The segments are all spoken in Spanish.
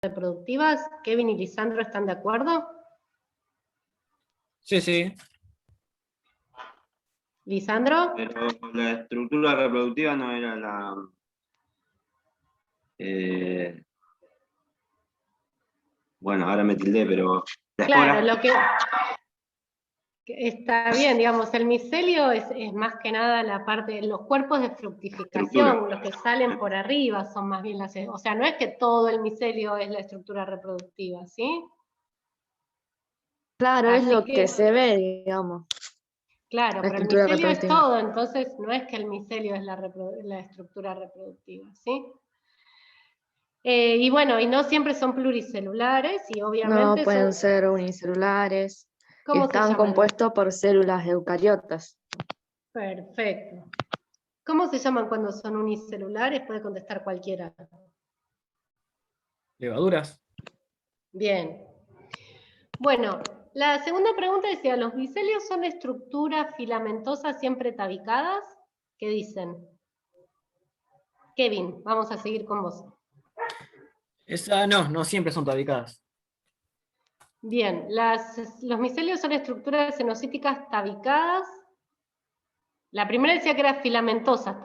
reproductivas. Kevin y Lisandro, ¿están de acuerdo? Sí, sí. ¿Lisandro? Pero la estructura reproductiva no era la... bueno, ahora me tildé, pero la Claro, espora. lo que está bien, digamos, el micelio es más que nada la parte, los cuerpos de fructificación, Estructura. los que salen por arriba son más bien las, o sea, no es que todo el micelio es la estructura reproductiva, ¿sí? Claro, es Así lo que, que se ve, digamos. claro, La pero el estructura micelio es reproductiva. todo, entonces no es que el micelio es la estructura reproductiva, ¿sí? Y bueno, y no siempre son pluricelulares y No, obviamente pueden ser unicelulares. Y ¿cómo se están llaman? compuestos por células eucariotas. Perfecto. ¿Cómo se llaman cuando son unicelulares? Puede contestar cualquiera. Levaduras. Bien. Bueno, la segunda pregunta decía, ¿los micelios son estructuras filamentosas siempre tabicadas? ¿Qué dicen? Kevin, vamos a seguir con vos. Esa no siempre son tabicadas. Bien, los micelios son estructuras cenocíticas tabicadas. La primera decía que eran filamentosas,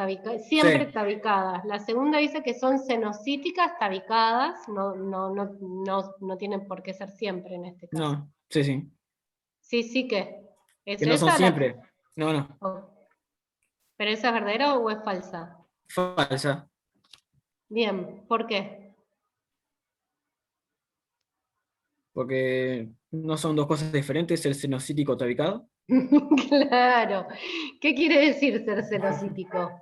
siempre Sí. tabicadas. La segunda dice que son cenocíticas tabicadas, no tienen por qué ser siempre en este caso. No, sí, sí. Sí, ¿qué? ¿Es Que no son esa siempre. No. ¿Pero esa es verdadera o es falsa? Falsa. Bien, ¿por qué? Porque no son dos cosas diferentes, el cenocítico tabicado. Claro. ¿Qué quiere decir ser cenocítico?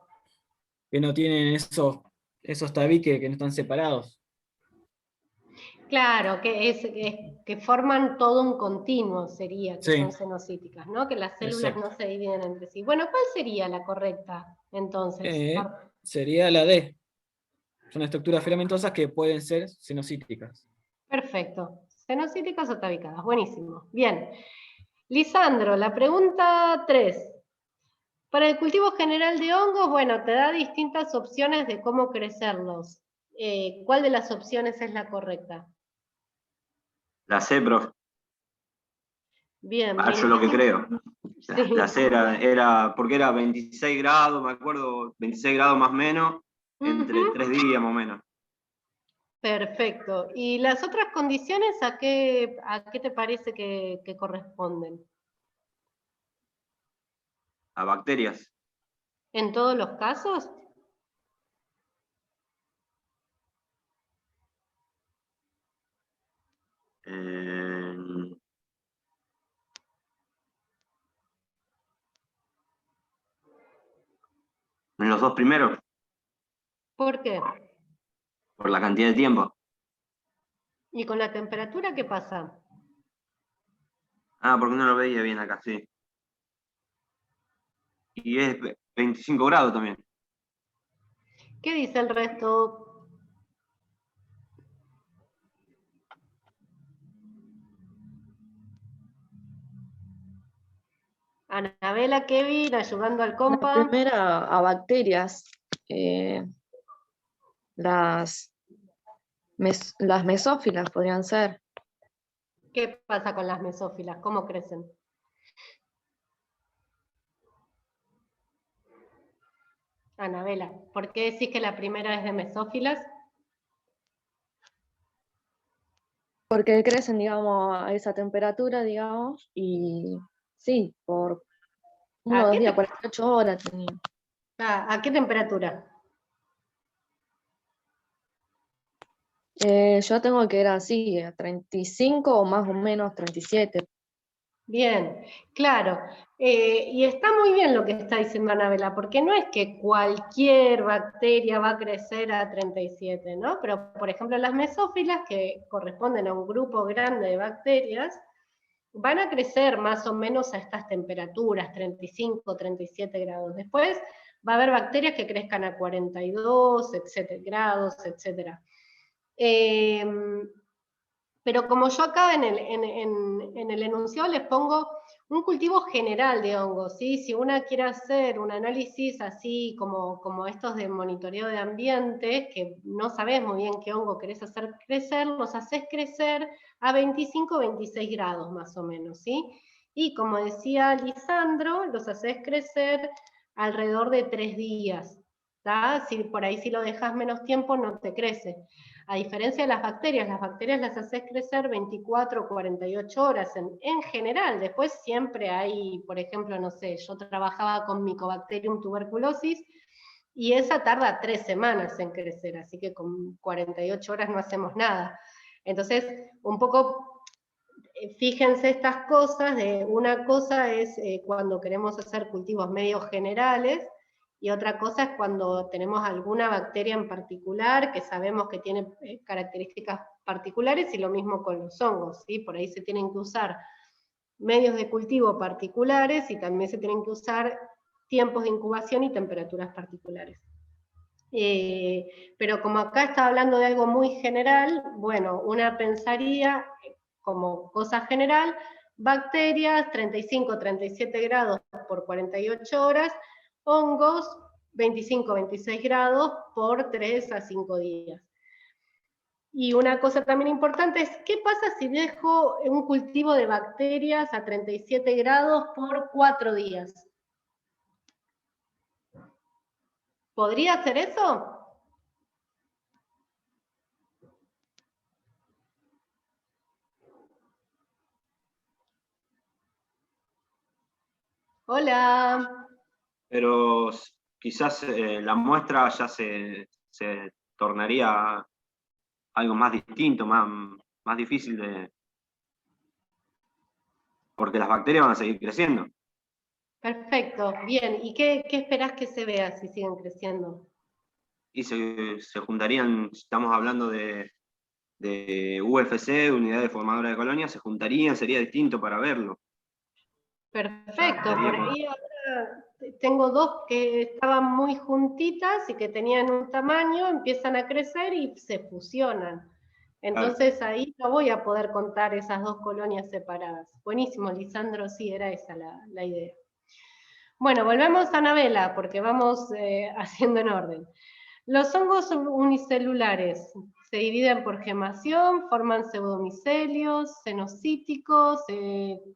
Que no tienen esos tabiques que no están separados. Claro, que forman todo un continuo, sería, que Sí, son cenocíticas, ¿no? Que las células no exacto. se dividen entre sí. Bueno, ¿cuál sería la correcta, entonces? Sería la D. Son estructuras filamentosas que pueden ser cenocíticas. Perfecto. Cenocíticas o tabicadas. Buenísimo. Bien. Lisandro, la pregunta 3. Para el cultivo general de hongos, bueno, te da distintas opciones de cómo crecerlos. ¿Cuál de las opciones es la correcta? La C, profe. Bien, Yo lo que 25. creo. Sí. La C era, porque era 26 grados, me acuerdo, 26 grados más o menos, entre Ujú. 3 días más o menos. Perfecto. ¿Y las otras condiciones a qué te parece que corresponden? A bacterias. ¿En todos los casos? En los dos primeros, ¿Por qué? por la cantidad de tiempo. ¿Y con la temperatura qué pasa? Porque no lo veía bien acá, sí. Y es 25 grados también. ¿Qué dice el resto? Anabela, Kevin, ayudando al La compa. primera a bacterias. eh, las, las mesófilas podrían ser. ¿Qué pasa con las mesófilas? ¿Cómo crecen? Anabela, ¿por qué decís que la primera es de mesófilas? Porque crecen, digamos, a esa temperatura, digamos, y sí, por ¿A 1 o 2 días, 48 horas tenía. ¿A qué temperatura? Yo tengo que ir así, a 35 o más o menos 37. Bien, claro. Y está muy bien lo que está diciendo Anabela, porque no es que cualquier bacteria va a crecer a 37, ¿no? Pero, por ejemplo, las mesófilas, que corresponden a un grupo grande de bacterias, van a crecer más o menos a estas temperaturas, 35, 37 grados. Después va a haber bacterias que crezcan a 42, etcétera, grados, etcétera. Pero como yo acá en el enunciado les pongo un cultivo general de hongos, ¿sí? Si una quiere hacer un análisis así como estos de monitoreo de ambientes, que no sabés muy bien qué hongo querés hacer crecer, los haces crecer a 25 o 26 grados más o menos, ¿sí? Y como decía Lisandro, los haces crecer alrededor de 3 días, ¿tá? Si por ahí si lo dejas menos tiempo no te crece. A diferencia de las bacterias las haces crecer 24 o 48 horas en general. Después siempre hay, por ejemplo, no sé, yo trabajaba con Mycobacterium tuberculosis y esa tarda 3 semanas en crecer, así que con 48 horas no hacemos nada. Entonces, un poco fíjense estas cosas, una cosa es cuando queremos hacer cultivos medios generales, y otra cosa es cuando tenemos alguna bacteria en particular que sabemos que tiene características particulares, y lo mismo con los hongos, ¿sí? Por ahí se tienen que usar medios de cultivo particulares y también se tienen que usar tiempos de incubación y temperaturas particulares. Pero como acá está hablando de algo muy general, bueno, una pensaría como cosa general, bacterias 35-37 grados por 48 horas, hongos 25-26 grados por 3 a 5 días. Y una cosa también importante es, ¿qué pasa si dejo un cultivo de bacterias a 37 grados por 4 días? ¿Podría hacer eso? Hola. Pero quizás la muestra ya se tornaría algo más distinto, más difícil porque las bacterias van a seguir creciendo. Perfecto, bien. ¿Y qué esperás que se vea si siguen creciendo? Y se juntarían, estamos hablando de UFC, unidades formadoras de colonias, se juntarían, sería distinto para verlo. Perfecto, por ahí ahora tengo dos que estaban muy juntitas y que tenían un tamaño, empiezan a crecer y se fusionan. Entonces ahí no voy a poder contar esas dos colonias separadas. Buenísimo, Lisandro, sí, era esa la idea. Bueno, volvemos a Anabela, porque vamos haciendo en orden. Los hongos unicelulares se dividen por gemación, forman pseudomicelios, cenocíticos,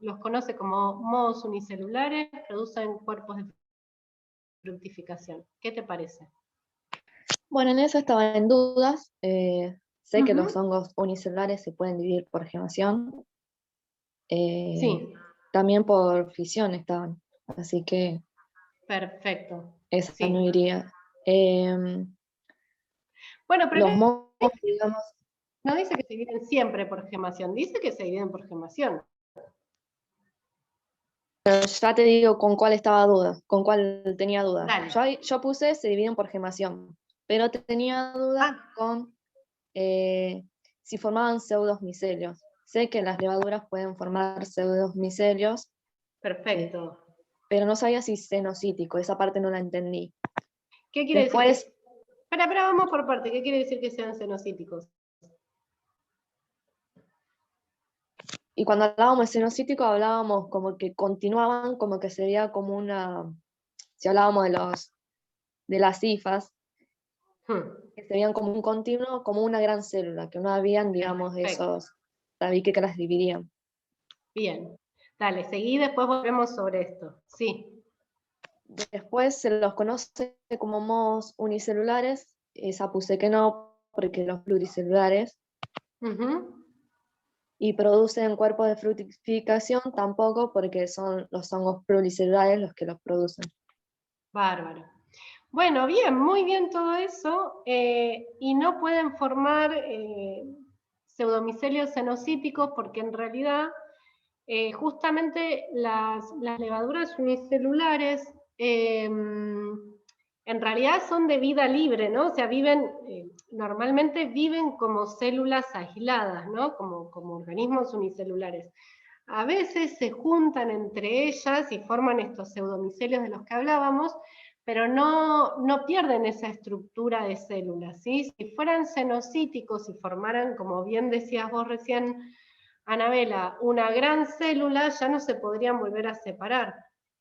los conoce como mohos unicelulares, producen cuerpos de fructificación. ¿Qué te parece? Bueno, en eso estaba en dudas. Sé que los hongos unicelulares se pueden dividir por gemación. Sí. También por fisión estaban. Así que Perfecto. esa Sí. no iría. Bueno, pero los mohos, digamos. No dice que se dividen siempre por gemación, dice que se dividen por gemación. Pero ya te digo con cuál estaba duda, con cuál tenía duda. Yo puse se dividen por gemación, pero tenía duda con si formaban pseudomicelios. Sé que las levaduras pueden formar pseudomicelios. Perfecto. Pero no sabía si cenocítico, esa parte no la entendí. ¿Qué quiere decir? Espera, vamos por parte. ¿Qué quiere decir que sean cenocíticos? Y cuando hablábamos de cenocítico, hablábamos como que continuaban, como que sería como una, si hablábamos de las cifas, que serían como un continuo, como una gran célula, que no habían, digamos, esos tabiques que las dividían. Bien, dale, seguí, después volvemos sobre esto. Sí. Después se los conoce como mohos unicelulares, esa puse que no, porque los pluricelulares. Y producen cuerpos de fructificación tampoco, porque son los hongos pluricelulares los que los producen. Bárbaro. Bueno, bien, muy bien todo eso, y no pueden formar pseudomicelios cenocíticos porque en realidad justamente las levaduras unicelulares en realidad son de vida libre, ¿no? O sea, normalmente viven como células aisladas, ¿no? Como organismos unicelulares. A veces se juntan entre ellas y forman estos pseudomicelios de los que hablábamos, pero no pierden esa estructura de células, ¿sí? Si fueran cenocíticos y formaran, como bien decías vos recién, Anabela, una gran célula, ya no se podrían volver a separar,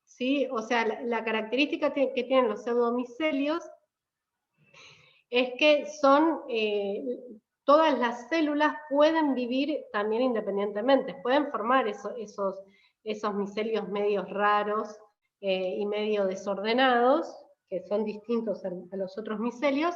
¿sí? O sea, la característica que tienen los pseudomicelios es que todas las células pueden vivir también independientemente, pueden formar esos micelios medios raros y medio desordenados, que son distintos a los otros micelios,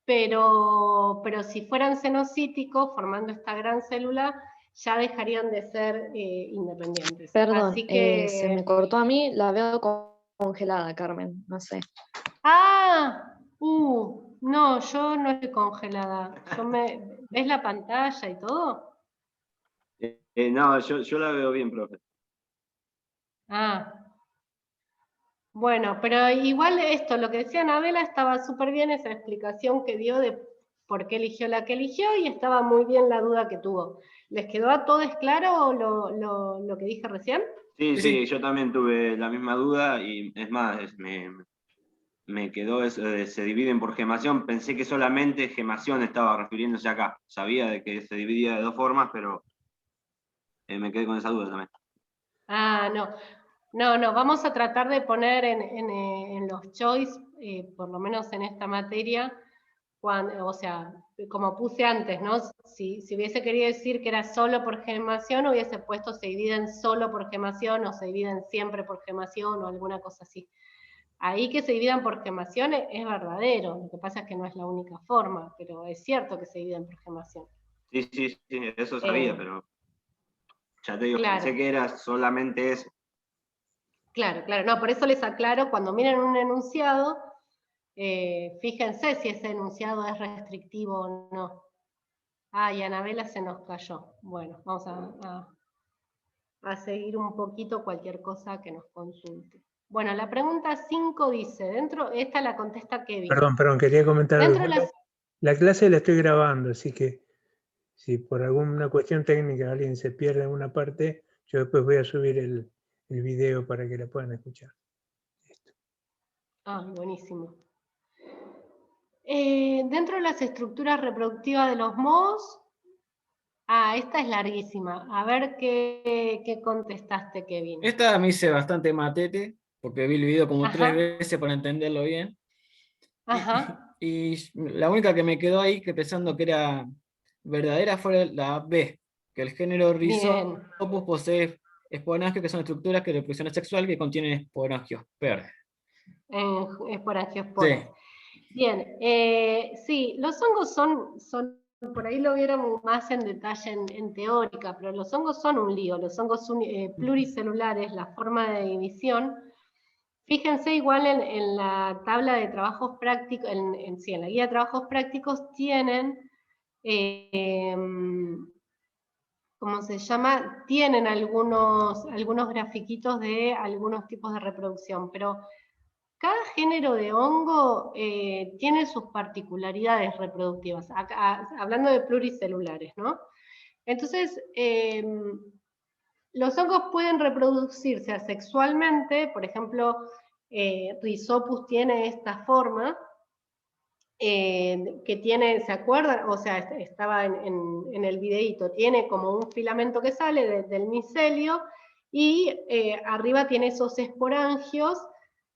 pero si fueran cenocíticos, formando esta gran célula, ya dejarían de ser independientes. Perdón, Así que... se me cortó a mí, la veo congelada, Carmen, no sé. No, yo no estoy congelada. ¿Ves la pantalla y todo? No, yo la veo bien, profe. Bueno, pero igual esto, lo que decía Anabela, estaba súper bien esa explicación que dio de por qué eligió la que eligió, y estaba muy bien la duda que tuvo. ¿Les quedó a todos claro lo que dije recién? Sí, yo también tuve la misma duda, y es más, me quedó eso de se dividen por gemación. Pensé que solamente gemación estaba refiriéndose acá. Sabía de que se dividía de dos formas, pero me quedé con esa duda también. No, vamos a tratar de poner en los choice, por lo menos en esta materia, o sea, como puse antes, ¿no? Si hubiese querido decir que era solo por gemación, hubiese puesto se dividen solo por gemación, o se dividen siempre por gemación, o alguna cosa así. Ahí que se dividan por gemación es verdadero, lo que pasa es que no es la única forma, pero es cierto que se dividen por gemación. Sí, eso sabía, pero ya te digo, claro. Pensé que era solamente eso. Claro, no, por eso les aclaro, cuando miren un enunciado, fíjense si ese enunciado es restrictivo o no. Y Anabela se nos cayó. Bueno, vamos a seguir un poquito cualquier cosa que nos consulte. Bueno, la pregunta 5 dice, esta la contesta Kevin. Perdón, quería comentar algo. La clase la estoy grabando, así que si por alguna cuestión técnica alguien se pierde en una parte, yo después voy a subir el video para que la puedan escuchar. Buenísimo. Dentro de las estructuras reproductivas de los mohos, esta es larguísima. A ver qué contestaste, Kevin. Esta me hice bastante matete, porque vi el video como 3 veces para entenderlo bien. Y la única que me quedó ahí, que pensando que era verdadera, fue la B, que el género Rhizopus posee esporangios, que son estructuras de reproducción sexual que contienen esporangiosporas. Esporangiosporas. Sí. Bien, sí, los hongos son, por ahí lo viéramos más en detalle en teórica, pero los hongos son un lío, los hongos son pluricelulares, la forma de división. Fíjense igual en la tabla de trabajos prácticos, en la guía de trabajos prácticos tienen, ¿cómo se llama? Tienen algunos grafiquitos de algunos tipos de reproducción, pero cada género de hongo tiene sus particularidades reproductivas, hablando de pluricelulares, ¿no? Entonces, los hongos pueden reproducirse asexualmente, por ejemplo, Rhizopus tiene esta forma, que tiene, ¿se acuerdan? O sea, estaba en el videíto, tiene como un filamento que sale del micelio, y arriba tiene esos esporangios,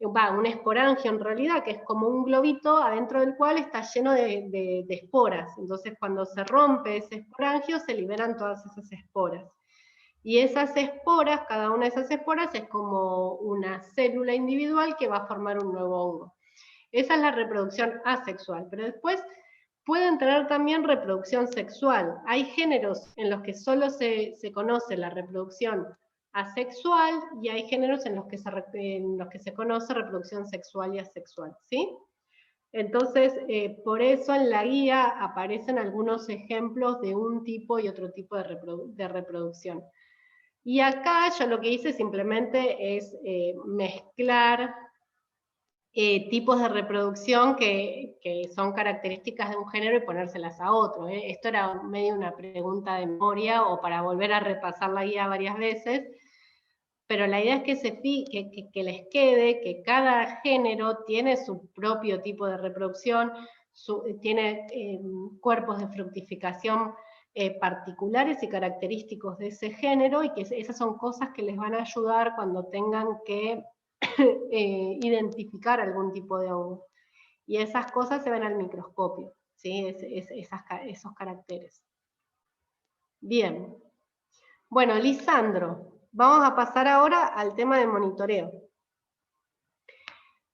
un esporangio en realidad, que es como un globito adentro del cual está lleno de esporas. Entonces cuando se rompe ese esporangio se liberan todas esas esporas. Y esas esporas, cada una de esas esporas es como una célula individual que va a formar un nuevo hongo. Esa es la reproducción asexual, pero después pueden tener también reproducción sexual. Hay géneros en los que solo se conoce la reproducción asexual, y hay géneros en los que se conoce reproducción sexual y asexual, ¿sí? Entonces, por eso en la guía aparecen algunos ejemplos de un tipo y otro tipo de reproducción. Y acá yo lo que hice simplemente es mezclar tipos de reproducción que son características de un género y ponérselas a otro. Esto era medio una pregunta de memoria, o para volver a repasar la guía varias veces, pero la idea es que les quede que cada género tiene su propio tipo de reproducción, tiene cuerpos de fructificación particulares y característicos de ese género, y que esas son cosas que les van a ayudar cuando tengan que identificar algún tipo de hongo. Y esas cosas se ven al microscopio, ¿sí? Esos caracteres. Bien. Bueno, Lisandro, vamos a pasar ahora al tema de monitoreo.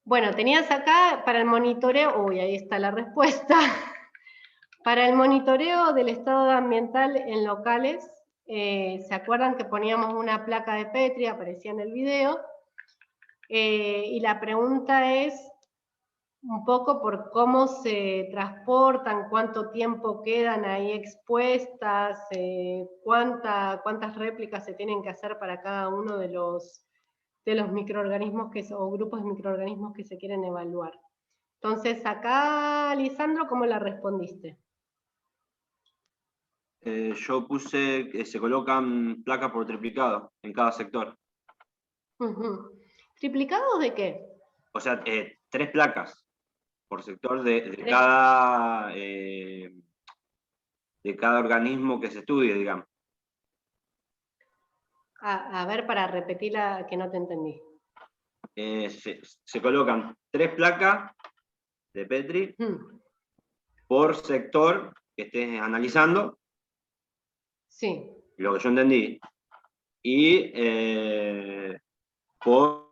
Bueno, tenías acá para el monitoreo, uy, ahí está la respuesta. Para el monitoreo del estado ambiental en locales, ¿se acuerdan que poníamos una placa de Petri, aparecía en el video? Y la pregunta es un poco por cómo se transportan, cuánto tiempo quedan ahí expuestas, cuántas réplicas se tienen que hacer para cada uno de los microorganismos o grupos de microorganismos que se quieren evaluar. Entonces, acá, Lisandro, ¿cómo la respondiste? Yo puse que se colocan placas por triplicado en cada sector. ¿Triplicados de qué? O sea, 3 placas por sector de cada organismo que se estudie, digamos. A ver, para repetirla, que no te entendí. Se colocan 3 placas de Petri por sector que estés analizando. Sí. Lo que yo entendí. Y por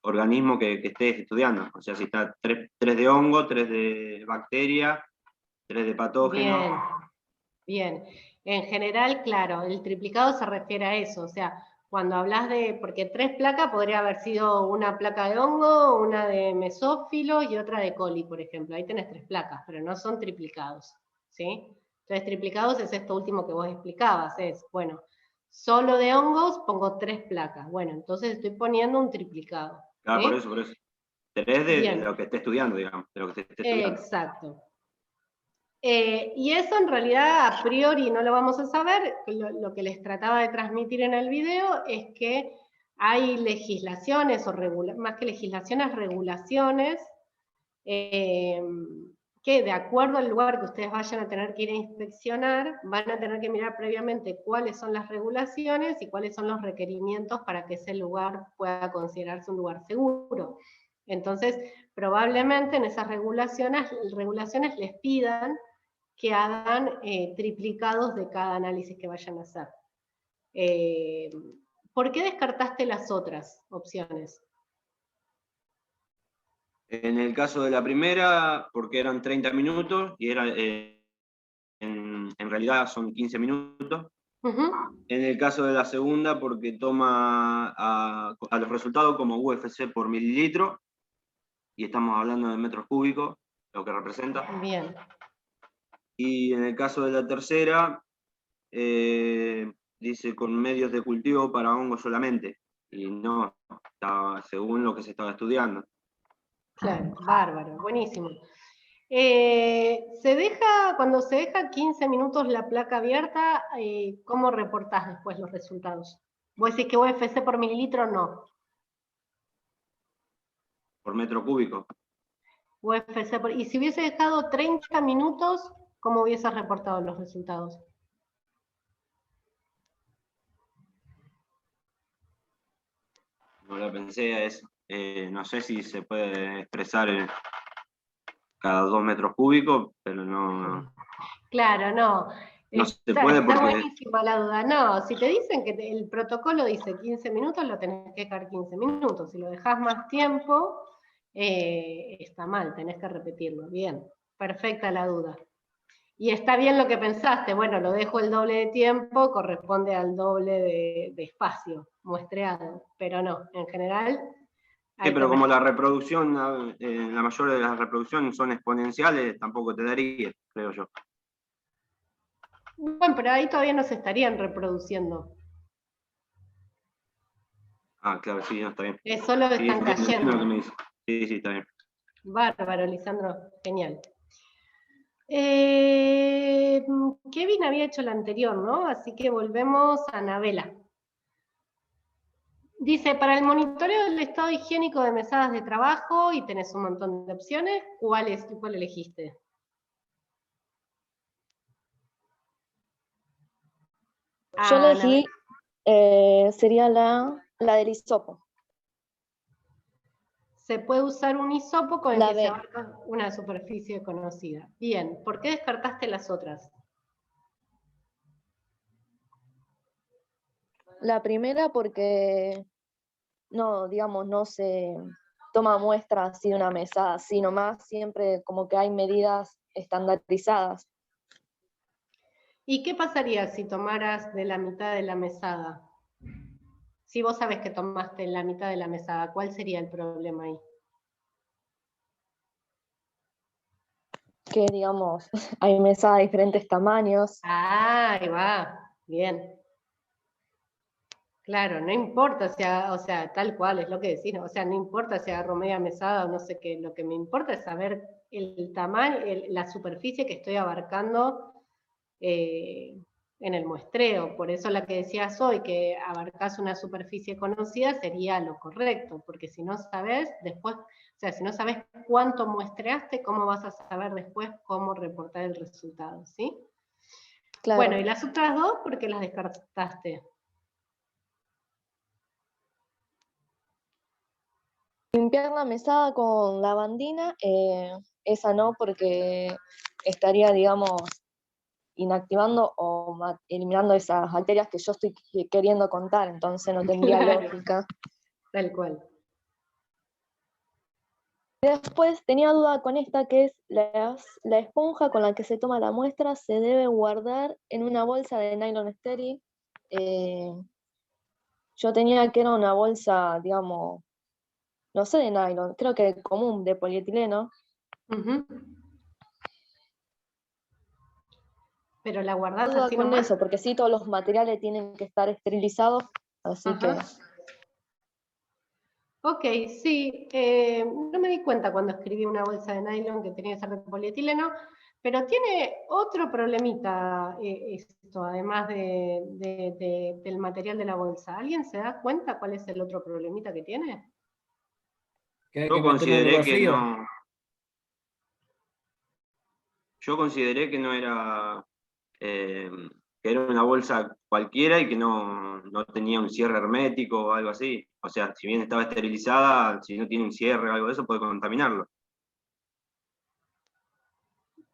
organismo que estés estudiando. O sea, si está 3 de hongo, 3 de bacteria, 3 de patógeno. Bien, bien. En general, claro, el triplicado se refiere a eso. O sea, cuando hablas porque 3 placas podría haber sido una placa de hongo, una de mesófilos y otra de coli, por ejemplo. Ahí tenés 3 placas, pero no son triplicados, ¿sí? Entonces, triplicados es esto último que vos explicabas, es, bueno, solo de hongos pongo 3 placas. Bueno, entonces estoy poniendo un triplicado. Claro, por eso. 3 de lo que esté estudiando, digamos. De lo que esté estudiando. Exacto. Y eso en realidad a priori no lo vamos a saber. Lo que les trataba de transmitir en el video es que hay legislaciones, más que legislaciones, regulaciones, que de acuerdo al lugar que ustedes vayan a tener que ir a inspeccionar, van a tener que mirar previamente cuáles son las regulaciones y cuáles son los requerimientos para que ese lugar pueda considerarse un lugar seguro. Entonces, probablemente en esas regulaciones les pidan que hagan triplicados de cada análisis que vayan a hacer. ¿Por qué descartaste las otras opciones? En el caso de la primera, porque eran 30 minutos y era, en realidad son 15 minutos. En el caso de la segunda, porque toma a los resultados como UFC por mililitro, y estamos hablando de metros cúbicos, lo que representa. Bien. Y en el caso de la tercera, dice con medios de cultivo para hongos solamente, y no, estaba según lo que se estaba estudiando. Claro, bárbaro, buenísimo. Cuando se deja 15 minutos la placa abierta, ¿cómo reportás después los resultados? ¿Vos decís que UFC por mililitro no? Por metro cúbico. Y si hubiese dejado 30 minutos, ¿cómo hubieses reportado los resultados? No lo pensé a eso. No sé si se puede expresar cada 2 metros cúbicos, pero no. Claro, no. No se puede Está porque. buenísima la duda. No, si te dicen que el protocolo dice 15 minutos, lo tenés que dejar 15 minutos. Si lo dejás más tiempo, está mal, tenés que repetirlo. Bien, perfecta la duda. Y está bien lo que pensaste, bueno, lo dejo el doble de tiempo, corresponde al doble de espacio muestreado, pero no, en general... Sí, pero como la reproducción, la mayoría de las reproducciones son exponenciales, tampoco te daría, creo yo. Bueno, pero ahí todavía no se estarían reproduciendo. Ah, claro, sí, no, está bien. Es solo que están cayendo. Lo que me dice. Sí, está bien. Bárbaro, Lisandro, genial. Kevin había hecho la anterior, ¿no? Así que volvemos a Anabela. Dice, para el monitoreo del estado higiénico de mesadas de trabajo, y tenés un montón de opciones, ¿cuál elegiste? Yo elegí, sería la del hisopo. Se puede usar un hisopo con el La que B. se abarca una superficie conocida. Bien, ¿por qué descartaste las otras? La primera porque no, digamos, no se toma muestra así de una mesada, sino más siempre como que hay medidas estandarizadas. ¿Y qué pasaría si tomaras de la mitad de la mesada? Si vos sabés que tomaste la mitad de la mesada, ¿cuál sería el problema ahí? Que digamos, hay mesadas de diferentes tamaños. Ah, ahí va, bien. Claro, no importa o sea, tal cual es lo que decís, ¿no? O sea, no importa si agarro media mesada o no sé qué, lo que me importa es saber el tamaño, la superficie que estoy abarcando en el muestreo. Por eso la que decías hoy, que abarcás una superficie conocida, sería lo correcto, porque si no sabés después, o sea, si no sabés cuánto muestreaste, ¿cómo vas a saber después cómo reportar el resultado, ¿sí? Claro. Bueno, y las otras dos, ¿por qué las descartaste? Limpiar la mesada con lavandina, esa no, porque estaría, digamos, inactivando o eliminando esas bacterias que yo estoy queriendo contar, entonces no tendría Claro. lógica. Tal cual. Después tenía duda con esta, que es la esponja con la que se toma la muestra se debe guardar en una bolsa de nylon estéril. Yo tenía que era una bolsa, digamos, no sé de nylon, creo que común, de polietileno. Uh-huh. Pero la guardás Duda así con nomás. eso, porque sí, todos los materiales tienen que estar esterilizados, así que... Ok, sí, no me di cuenta cuando escribí una bolsa de nylon que tenía que ser de polietileno, pero tiene otro problemita esto, además del material de la bolsa. ¿Alguien se da cuenta cuál es el otro problemita que tiene? Que hay Yo que meterlo en un consideré lugar que frío. no. Yo consideré que no era, que era una bolsa cualquiera y que no tenía un cierre hermético o algo así. O sea, si bien estaba esterilizada, si no tiene un cierre o algo de eso, puede contaminarlo.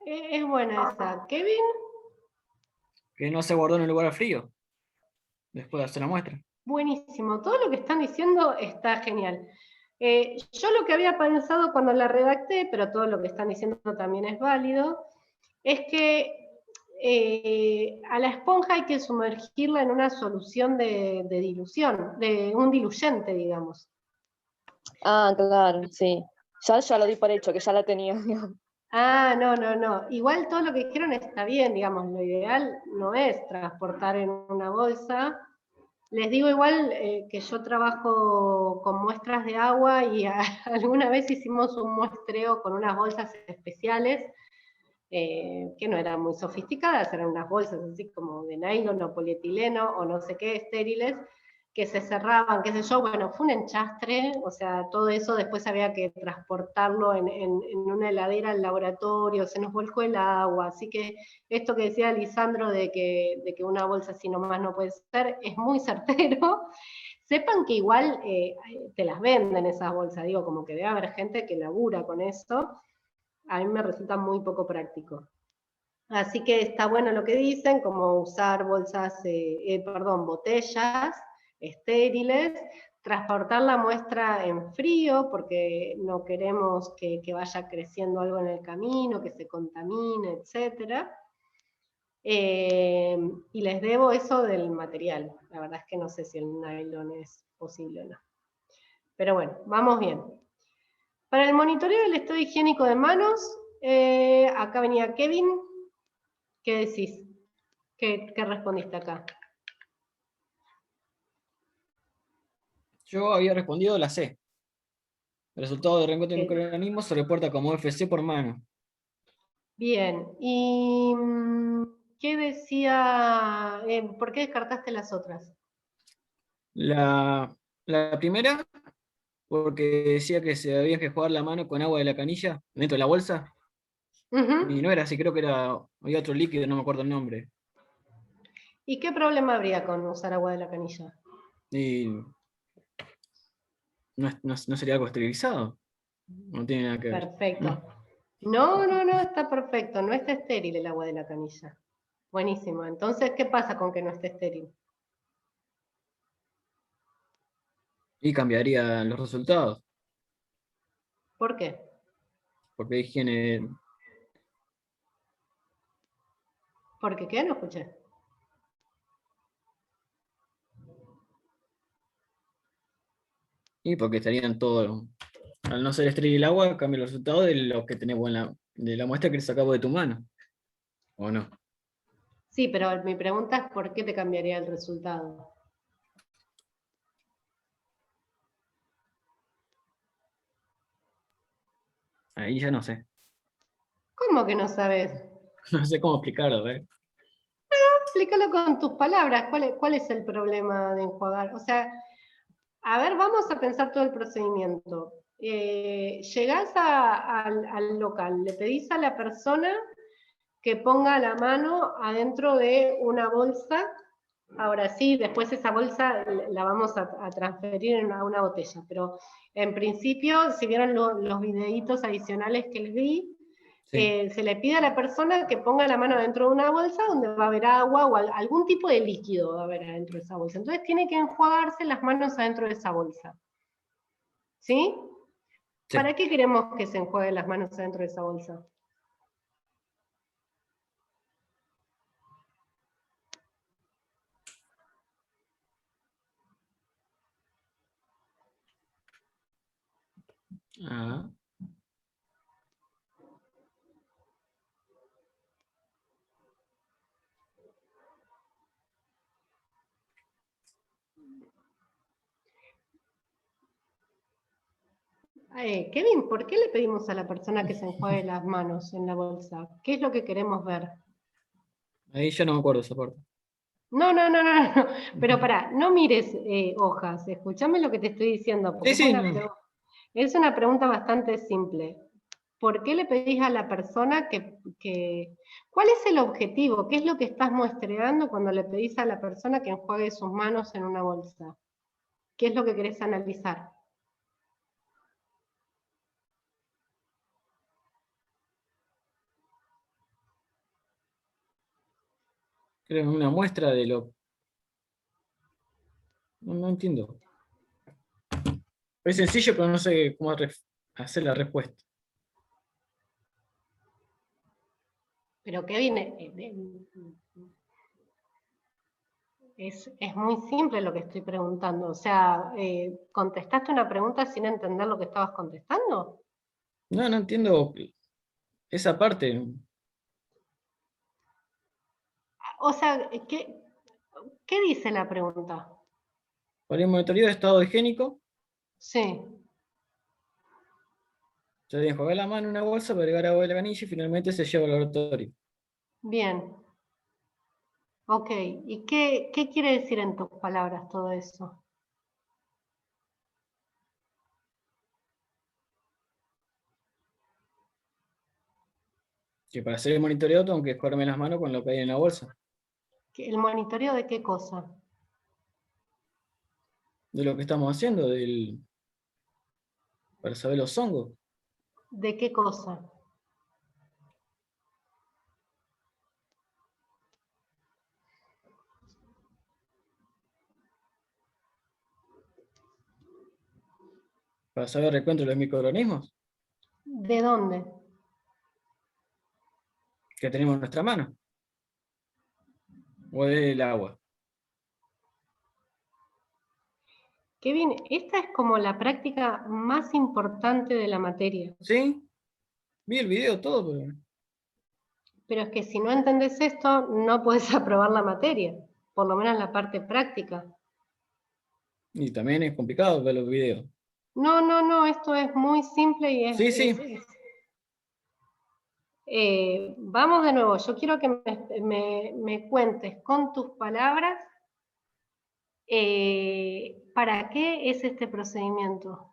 Es buena esa. ¿Kevin? Que no se guardó en un lugar frío. Después de hacer la muestra. Buenísimo, todo lo que están diciendo está genial. Yo lo que había pensado cuando la redacté, pero todo lo que están diciendo también es válido, es que a la esponja hay que sumergirla en una solución de dilución, de un diluyente, digamos. Ah, claro, sí. Ya lo di por hecho, que ya la tenía. Ah, no. Igual todo lo que dijeron está bien, digamos, lo ideal no es transportar en una bolsa. Les digo igual que yo trabajo con muestras de agua y alguna vez hicimos un muestreo con unas bolsas especiales que no eran muy sofisticadas, eran unas bolsas así como de nylon o polietileno o no sé qué, estériles, que se cerraban, qué sé yo, bueno, fue un enchastre, o sea, todo eso después había que transportarlo en una heladera al laboratorio, se nos volcó el agua, así que esto que decía Lisandro de que una bolsa así nomás no puede ser, es muy certero. Sepan que igual te las venden esas bolsas, digo, como que debe haber gente que labura con eso, a mí me resulta muy poco práctico. Así que está bueno lo que dicen, como usar botellas estériles, transportar la muestra en frío, porque no queremos que vaya creciendo algo en el camino, que se contamine, etc. Y les debo eso del material. La verdad es que no sé si el nylon es posible o no. Pero bueno, vamos bien. Para el monitoreo del estado higiénico de manos, acá venía Kevin. ¿Qué decís? ¿Qué respondiste acá? Yo había respondido la C. El resultado de reencuentro de microorganismos se reporta como FC por mano. Bien. ¿Y qué decía? ¿Por qué descartaste las otras? La La primera, porque decía que se había que jugar la mano con agua de la canilla dentro de la bolsa. Y no era así, creo que había otro líquido, no me acuerdo el nombre. ¿Y qué problema habría con usar agua de la canilla? Y no sería algo esterilizado. No tiene nada que ver. Perfecto. No, está perfecto. No está estéril el agua de la canilla. Buenísimo. Entonces, ¿qué pasa con que no esté estéril? Y cambiaría los resultados. ¿Por qué? Porque higiene. ¿Por qué? No escuché. Y porque estarían todos. Al no ser estéril el agua, cambia los resultados de lo que tenemos de la muestra que sacamos de tu mano. ¿O no? Sí, pero mi pregunta es ¿por qué te cambiaría el resultado? Ahí ya no sé. ¿Cómo que no sabes? No sé cómo explicarlo, ¿eh? Explícalo con tus palabras. ¿Cuál es el problema de enjuagar? O sea, a ver, vamos a pensar todo el procedimiento. Llegás al local, le pedís a la persona que ponga la mano adentro de una bolsa. Ahora sí, después esa bolsa la vamos a transferir a una botella, pero en principio, si vieron los videitos adicionales que les di, Sí. se le pide a la persona que ponga la mano dentro de una bolsa donde va a haber agua o algún tipo de líquido va a haber adentro de esa bolsa. Entonces tiene que enjuagarse las manos adentro de esa bolsa. ¿Sí? Sí. ¿Para qué queremos que se enjuaguen las manos adentro de esa bolsa? Ah. Kevin, ¿por qué le pedimos a la persona que se enjuague las manos en la bolsa? ¿Qué es lo que queremos ver? Ahí ya no me acuerdo esa parte. No. Pero pará, no mires hojas, escúchame lo que te estoy diciendo, porque Sí, no. es una pregunta bastante simple. ¿Por qué le pedís a la persona ¿Cuál es el objetivo? ¿Qué es lo que estás muestreando cuando le pedís a la persona que enjuague sus manos en una bolsa? ¿Qué es lo que querés analizar? Creo que una muestra de lo. No entiendo. Es sencillo, pero no sé cómo hacer la respuesta. Pero Kevin, es muy simple lo que estoy preguntando. O sea, ¿contestaste una pregunta sin entender lo que estabas contestando? No entiendo esa parte. O sea, ¿qué dice la pregunta? Para el monitoreo de estado higiénico, Sí, se debe enjuagar la mano en una bolsa para agregar agua de la canilla y finalmente se lleva al laboratorio. bien. Ok, ¿y qué quiere decir en tus palabras todo eso? Que para hacer el monitoreo tengo que enjuagarme las manos con lo que hay en la bolsa. ¿El monitoreo de qué cosa? De lo que estamos haciendo, para saber los hongos. ¿De qué cosa? Para saber el recuento de los microorganismos ¿De dónde? que tenemos en nuestra mano. O del agua. Kevin, esta es como la práctica más importante de la materia. ¿Sí? Vi el video todo, Pero es que si no entendés esto, no podés aprobar la materia, por lo menos la parte práctica. y también es complicado ver los videos. No, esto es muy simple y Sí. vamos de nuevo, yo quiero que me cuentes con tus palabras ¿Para qué es este procedimiento?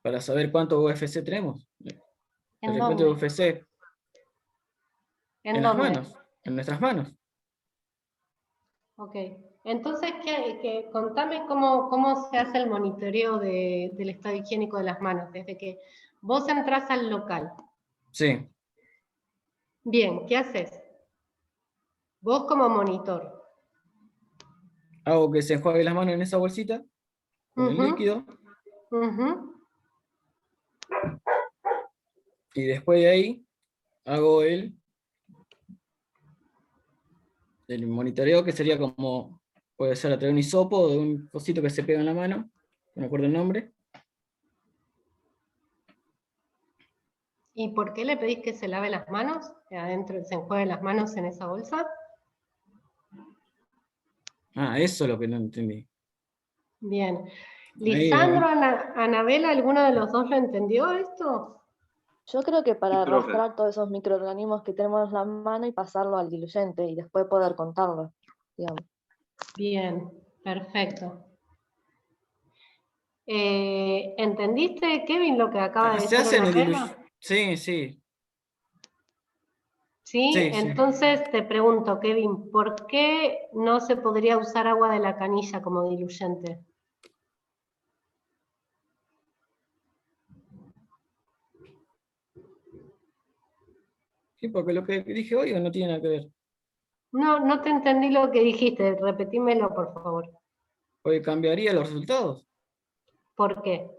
Para saber cuánto UFC tenemos. ¿En El recuento de dónde? UFC ¿En las dónde? manos, en nuestras manos. Ok. Entonces, contame cómo se hace el monitoreo del estado higiénico de las manos, desde que vos entras al local. Sí. Bien, ¿qué haces? Vos como monitor. Hago que se enjuague las manos en esa bolsita, con el líquido. Y después de ahí, hago el monitoreo, que sería como, puede ser a través de un hisopo o de un cosito que se pega en la mano, no me acuerdo el nombre. ¿Y por qué le pedís que se lave las manos? Que adentro se enjuague las manos en esa bolsa. Ah, eso es lo que no entendí. Bien. ¿Lisandro, Anabela, alguno de los dos lo entendió esto? Yo creo que para Sí, profe. arrastrar todos esos microorganismos que tenemos en la mano y pasarlo al diluyente y después poder contarlo, digamos. Bien, perfecto. ¿Entendiste, Kevin, lo que acaba de Se decir hace en el Anabela? Sí, sí. Sí, Sí, sí. entonces te pregunto, Kevin, ¿por qué no se podría usar agua de la canilla como diluyente? Sí, porque lo que dije hoy no tiene nada que ver. No, no te entendí lo que dijiste, repetímelo, por favor. Porque cambiaría los resultados. ¿Por qué?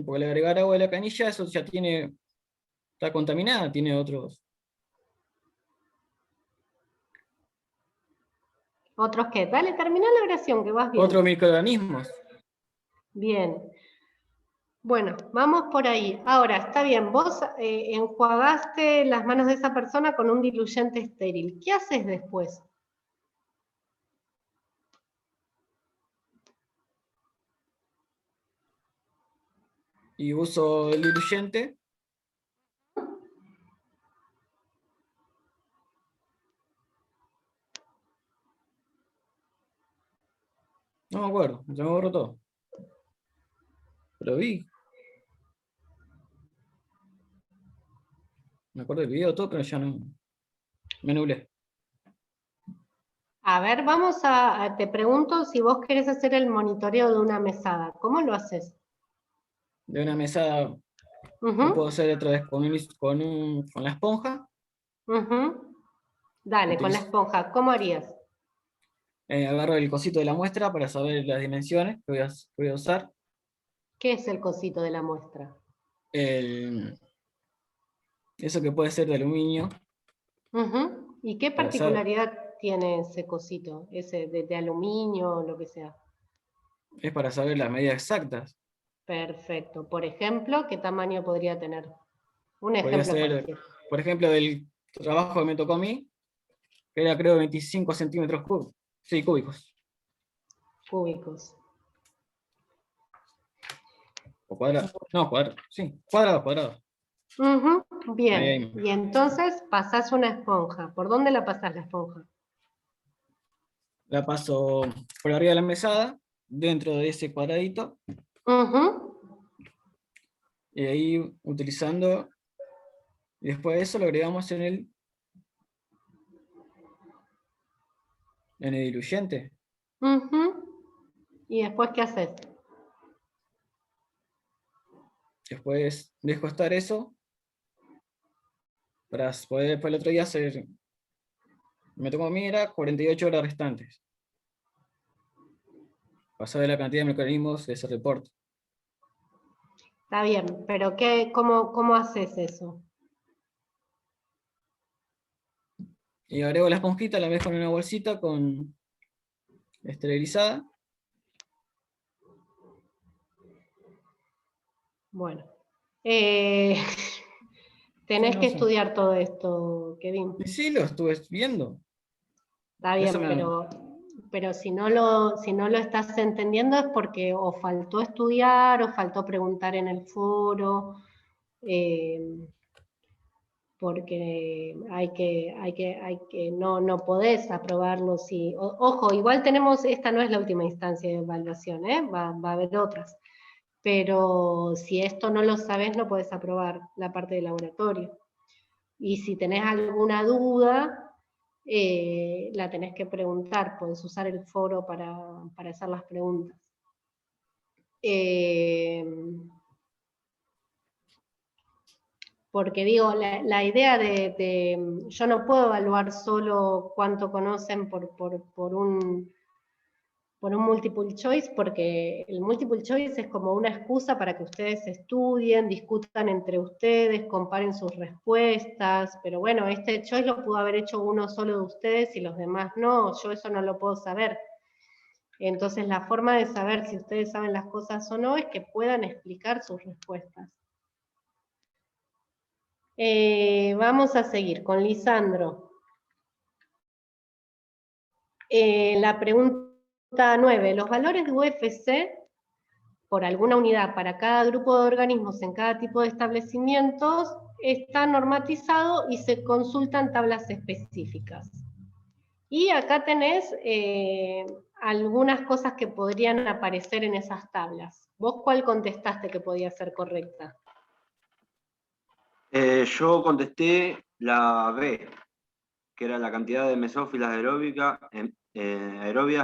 Porque al agregar agua de la canilla, eso ya está contaminada, tiene ¿Otros qué? Dale, termina la oración, que vas bien. otros microorganismos. Bien. Bueno, vamos por ahí. Ahora, está bien, vos enjuagaste las manos de esa persona con un diluyente estéril. ¿Qué haces después? Y uso el diluyente. No me acuerdo, se me borró todo. Pero vi. Me acuerdo del video todo, pero ya no. Me nublé. A ver, te pregunto si vos querés hacer el monitoreo de una mesada. ¿Cómo lo haces? De una mesada lo puedo hacer otra vez con la esponja. Dale, con la esponja. ¿Cómo harías? Agarro el cosito de la muestra para saber las dimensiones que voy a usar. ¿Qué es el cosito de la muestra? Eso que puede ser de aluminio. ¿Y qué Para saber, particularidad tiene ese cosito? Ese de aluminio o lo que sea. es para saber las medidas exactas. Perfecto. Por ejemplo, ¿qué tamaño podría tener? Un Podría ejemplo ser, cualquiera. por ejemplo, del trabajo que me tocó a mí, que era creo 25 centímetros cúbicos. Sí, cúbicos. Cúbicos. O cuadrados. No, cuadrados. Sí, cuadrados. Bien. Ahí. Y entonces pasás una esponja. ¿Por dónde la pasás la esponja? La paso por arriba de la mesada, dentro de ese cuadradito. Y ahí utilizando. Y después de eso lo agregamos en el diluyente. ¿Y después qué haces? Después dejo estar eso para poder después el otro día hacer. Me tocó a mí era 48 horas restantes. Pasar de la cantidad de microorganismos de ese reporte. Está bien, pero ¿cómo haces eso? Y agrego la esponjita, la dejo en una bolsita esterilizada. Bueno. Tenés que estudiar todo esto, Kevin. Y sí, lo estuve viendo. Está bien, pero si no lo estás entendiendo es porque o faltó estudiar o faltó preguntar en el foro. porque no podés aprobarlo si... Ojo, igual tenemos, esta no es la última instancia de evaluación, va a haber otras. Pero si esto no lo sabés, no podés aprobar la parte de laboratorio. Y si tenés alguna duda, la tenés que preguntar, podés usar el foro para hacer las preguntas. Porque digo, la idea yo no puedo evaluar solo cuánto conocen por un multiple choice, porque el multiple choice es como una excusa para que ustedes estudien, discutan entre ustedes, comparen sus respuestas, pero bueno, este choice lo pudo haber hecho uno solo de ustedes y los demás no, yo eso no lo puedo saber. Entonces la forma de saber si ustedes saben las cosas o no es que puedan explicar sus respuestas. Vamos a seguir con Lisandro. La pregunta 9. Los valores de UFC por alguna unidad para cada grupo de organismos en cada tipo de establecimientos está normatizado y se consultan tablas específicas. Y acá tenés algunas cosas que podrían aparecer en esas tablas. ¿Vos cuál contestaste que podía ser correcta? Yo contesté la B, que era la cantidad de mesófilas aerobias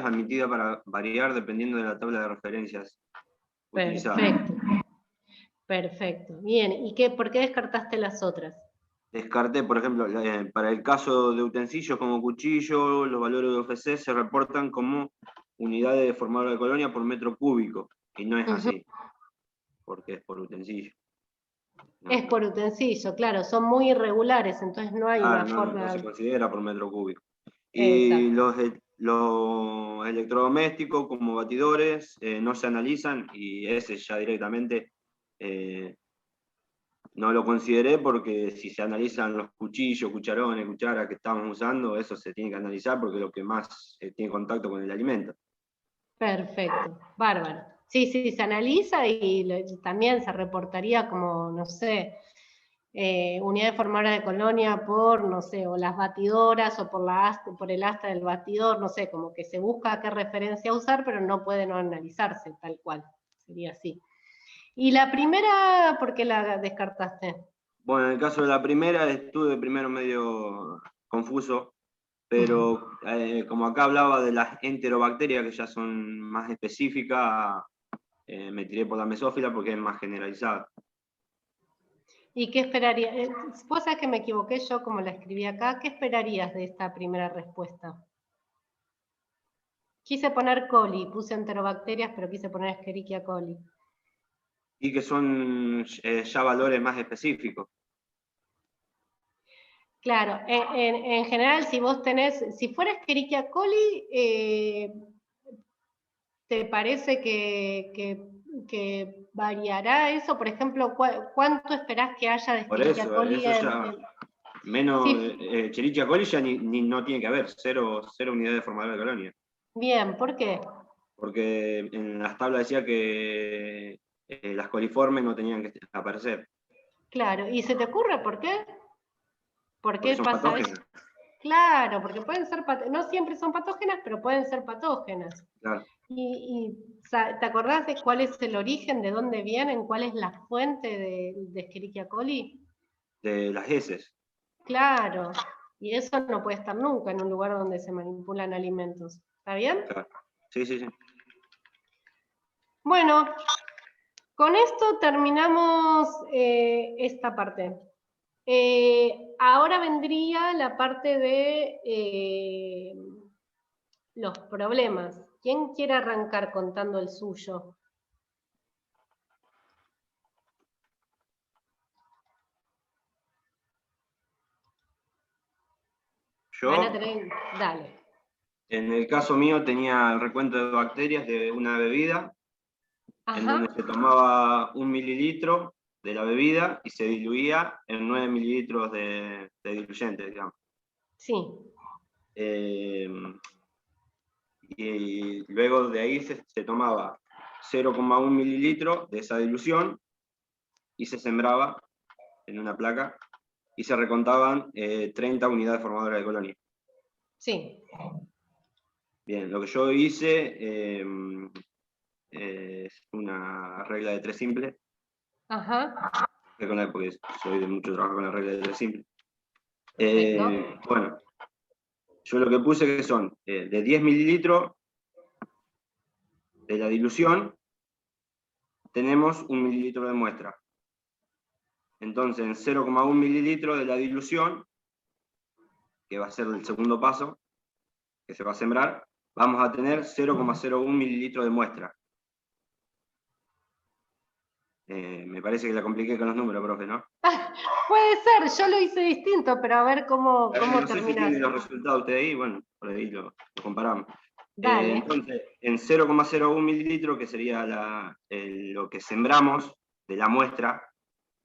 admitida para variar dependiendo de la tabla de referencias utilizada. Perfecto. Perfecto. Bien, ¿y por qué descartaste las otras? Descarté, por ejemplo, para el caso de utensilios como cuchillo, los valores de UFC se reportan como unidades de formador de colonia por metro cúbico, y no es así, porque es por utensilio. No, es por utensilio, claro, son muy irregulares, entonces no hay una forma... No se considera por metro cúbico. Y los electrodomésticos como batidores no se analizan, y ese ya directamente no lo consideré, porque si se analizan los cuchillos, cucharones, cucharas que estamos usando, eso se tiene que analizar porque es lo que más tiene contacto con el alimento. Perfecto, bárbaro. Sí, se analiza y también se reportaría como, no sé, unidad de formadora de colonia por, no sé, o las batidoras o por el asta del batidor, no sé, como que se busca qué referencia usar, pero no puede no analizarse tal cual, sería así. ¿Y la primera, por qué la descartaste? Bueno, en el caso de la primera estuve primero medio confuso, pero como acá hablaba de las enterobacterias, que ya son más específicas, me tiré por la mesófila porque es más generalizada. ¿Y qué esperarías? Vos sabés que me equivoqué yo como la escribí acá, ¿qué esperarías de esta primera respuesta? Quise poner coli, puse enterobacterias, pero quise poner Escherichia coli. Y que son ya valores más específicos. Claro, en general, si vos tenés, si fuera Escherichia coli, ¿te parece que variará eso? Por ejemplo, ¿cuánto esperás que haya de Escherichia coli? Eso ya, menos sí. Escherichia coli ya no tiene que haber, cero unidades de formador de colonia. Bien, ¿por qué? Porque en las tablas decía que las coliformes no tenían que aparecer. Claro, ¿y se te ocurre por qué? ¿Por qué Porque son pasa patógenas. eso? Claro, porque pueden ser, no siempre son patógenas, pero pueden ser patógenas. Claro. ¿Y te acordás de cuál es el origen, de dónde vienen, cuál es la fuente de Escherichia coli? De las heces. Claro, y eso no puede estar nunca en un lugar donde se manipulan alimentos. ¿Está bien? Claro. Sí. Bueno, con esto terminamos esta parte. Ahora vendría la parte de los problemas. ¿Quién quiere arrancar contando el suyo? Yo, dale. en el caso mío, tenía el recuento de bacterias de una bebida, en donde se tomaba 1 mililitro de la bebida y se diluía en 9 mililitros de diluyente, digamos. Sí. Y luego de ahí se tomaba 0,1 mililitro de esa dilución y se sembraba en una placa y se recontaban 30 unidades formadoras de colonia. Sí. Bien, lo que yo hice es una regla de 3 simple. Ajá. Porque soy de mucho trabajo con la regla de 3 simple. Perfecto. Bueno, yo lo que puse que son de 10 mililitros de la dilución, tenemos 1 mililitro de muestra. Entonces, en 0,1 mililitro de la dilución, que va a ser el segundo paso, que se va a sembrar, vamos a tener 0,01 mililitro de muestra. Me parece que la compliqué con los números, profe, ¿no? Puede ser, yo lo hice distinto, pero a ver cómo No sé si terminas. tienen los resultados ustedes ahí, bueno, por ahí lo comparamos. Dale. Entonces, en 0,01 mililitro, que sería lo que sembramos de la muestra,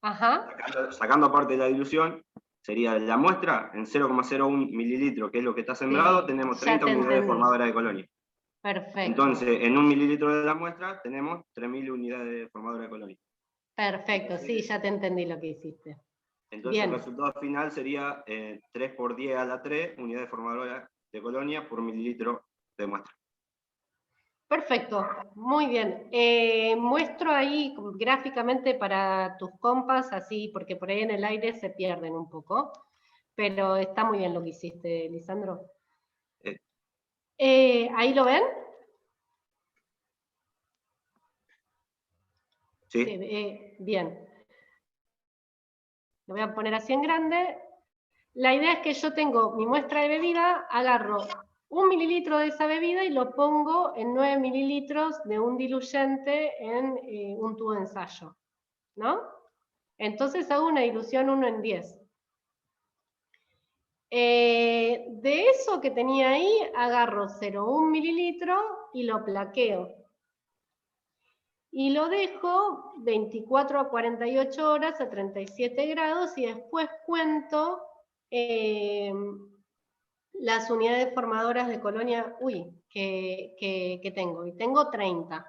Ajá. sacando aparte de la dilución, sería la muestra en 0,01 mililitro, que es lo que está sembrado, Sí, tenemos ya 30 te unidades entendí. formadoras de colonia. Perfecto. Entonces, en 1 mililitro de la muestra tenemos 3.000 unidades formadoras de colonia. Perfecto, sí, ya te entendí lo que hiciste. Entonces Bien. el resultado final sería 3 por 10 a la 3 unidades formadoras de colonia por mililitro de muestra. Perfecto, muy bien. Muestro ahí gráficamente para tus compas, así, porque por ahí en el aire se pierden un poco, pero está muy bien lo que hiciste, Lisandro. ¿Ahí lo ven? Sí. Bien. Lo voy a poner así en grande. La idea es que yo tengo mi muestra de bebida, agarro 1 mililitro de esa bebida y lo pongo en 9 mililitros de un diluyente en un tubo de ensayo, ¿no? Entonces hago una dilución 1 en 10. De eso que tenía ahí, agarro 0,1 mililitro y lo plaqueo. Y lo dejo 24 a 48 horas a 37 grados y después cuento las unidades formadoras de colonia que tengo. Y tengo 30.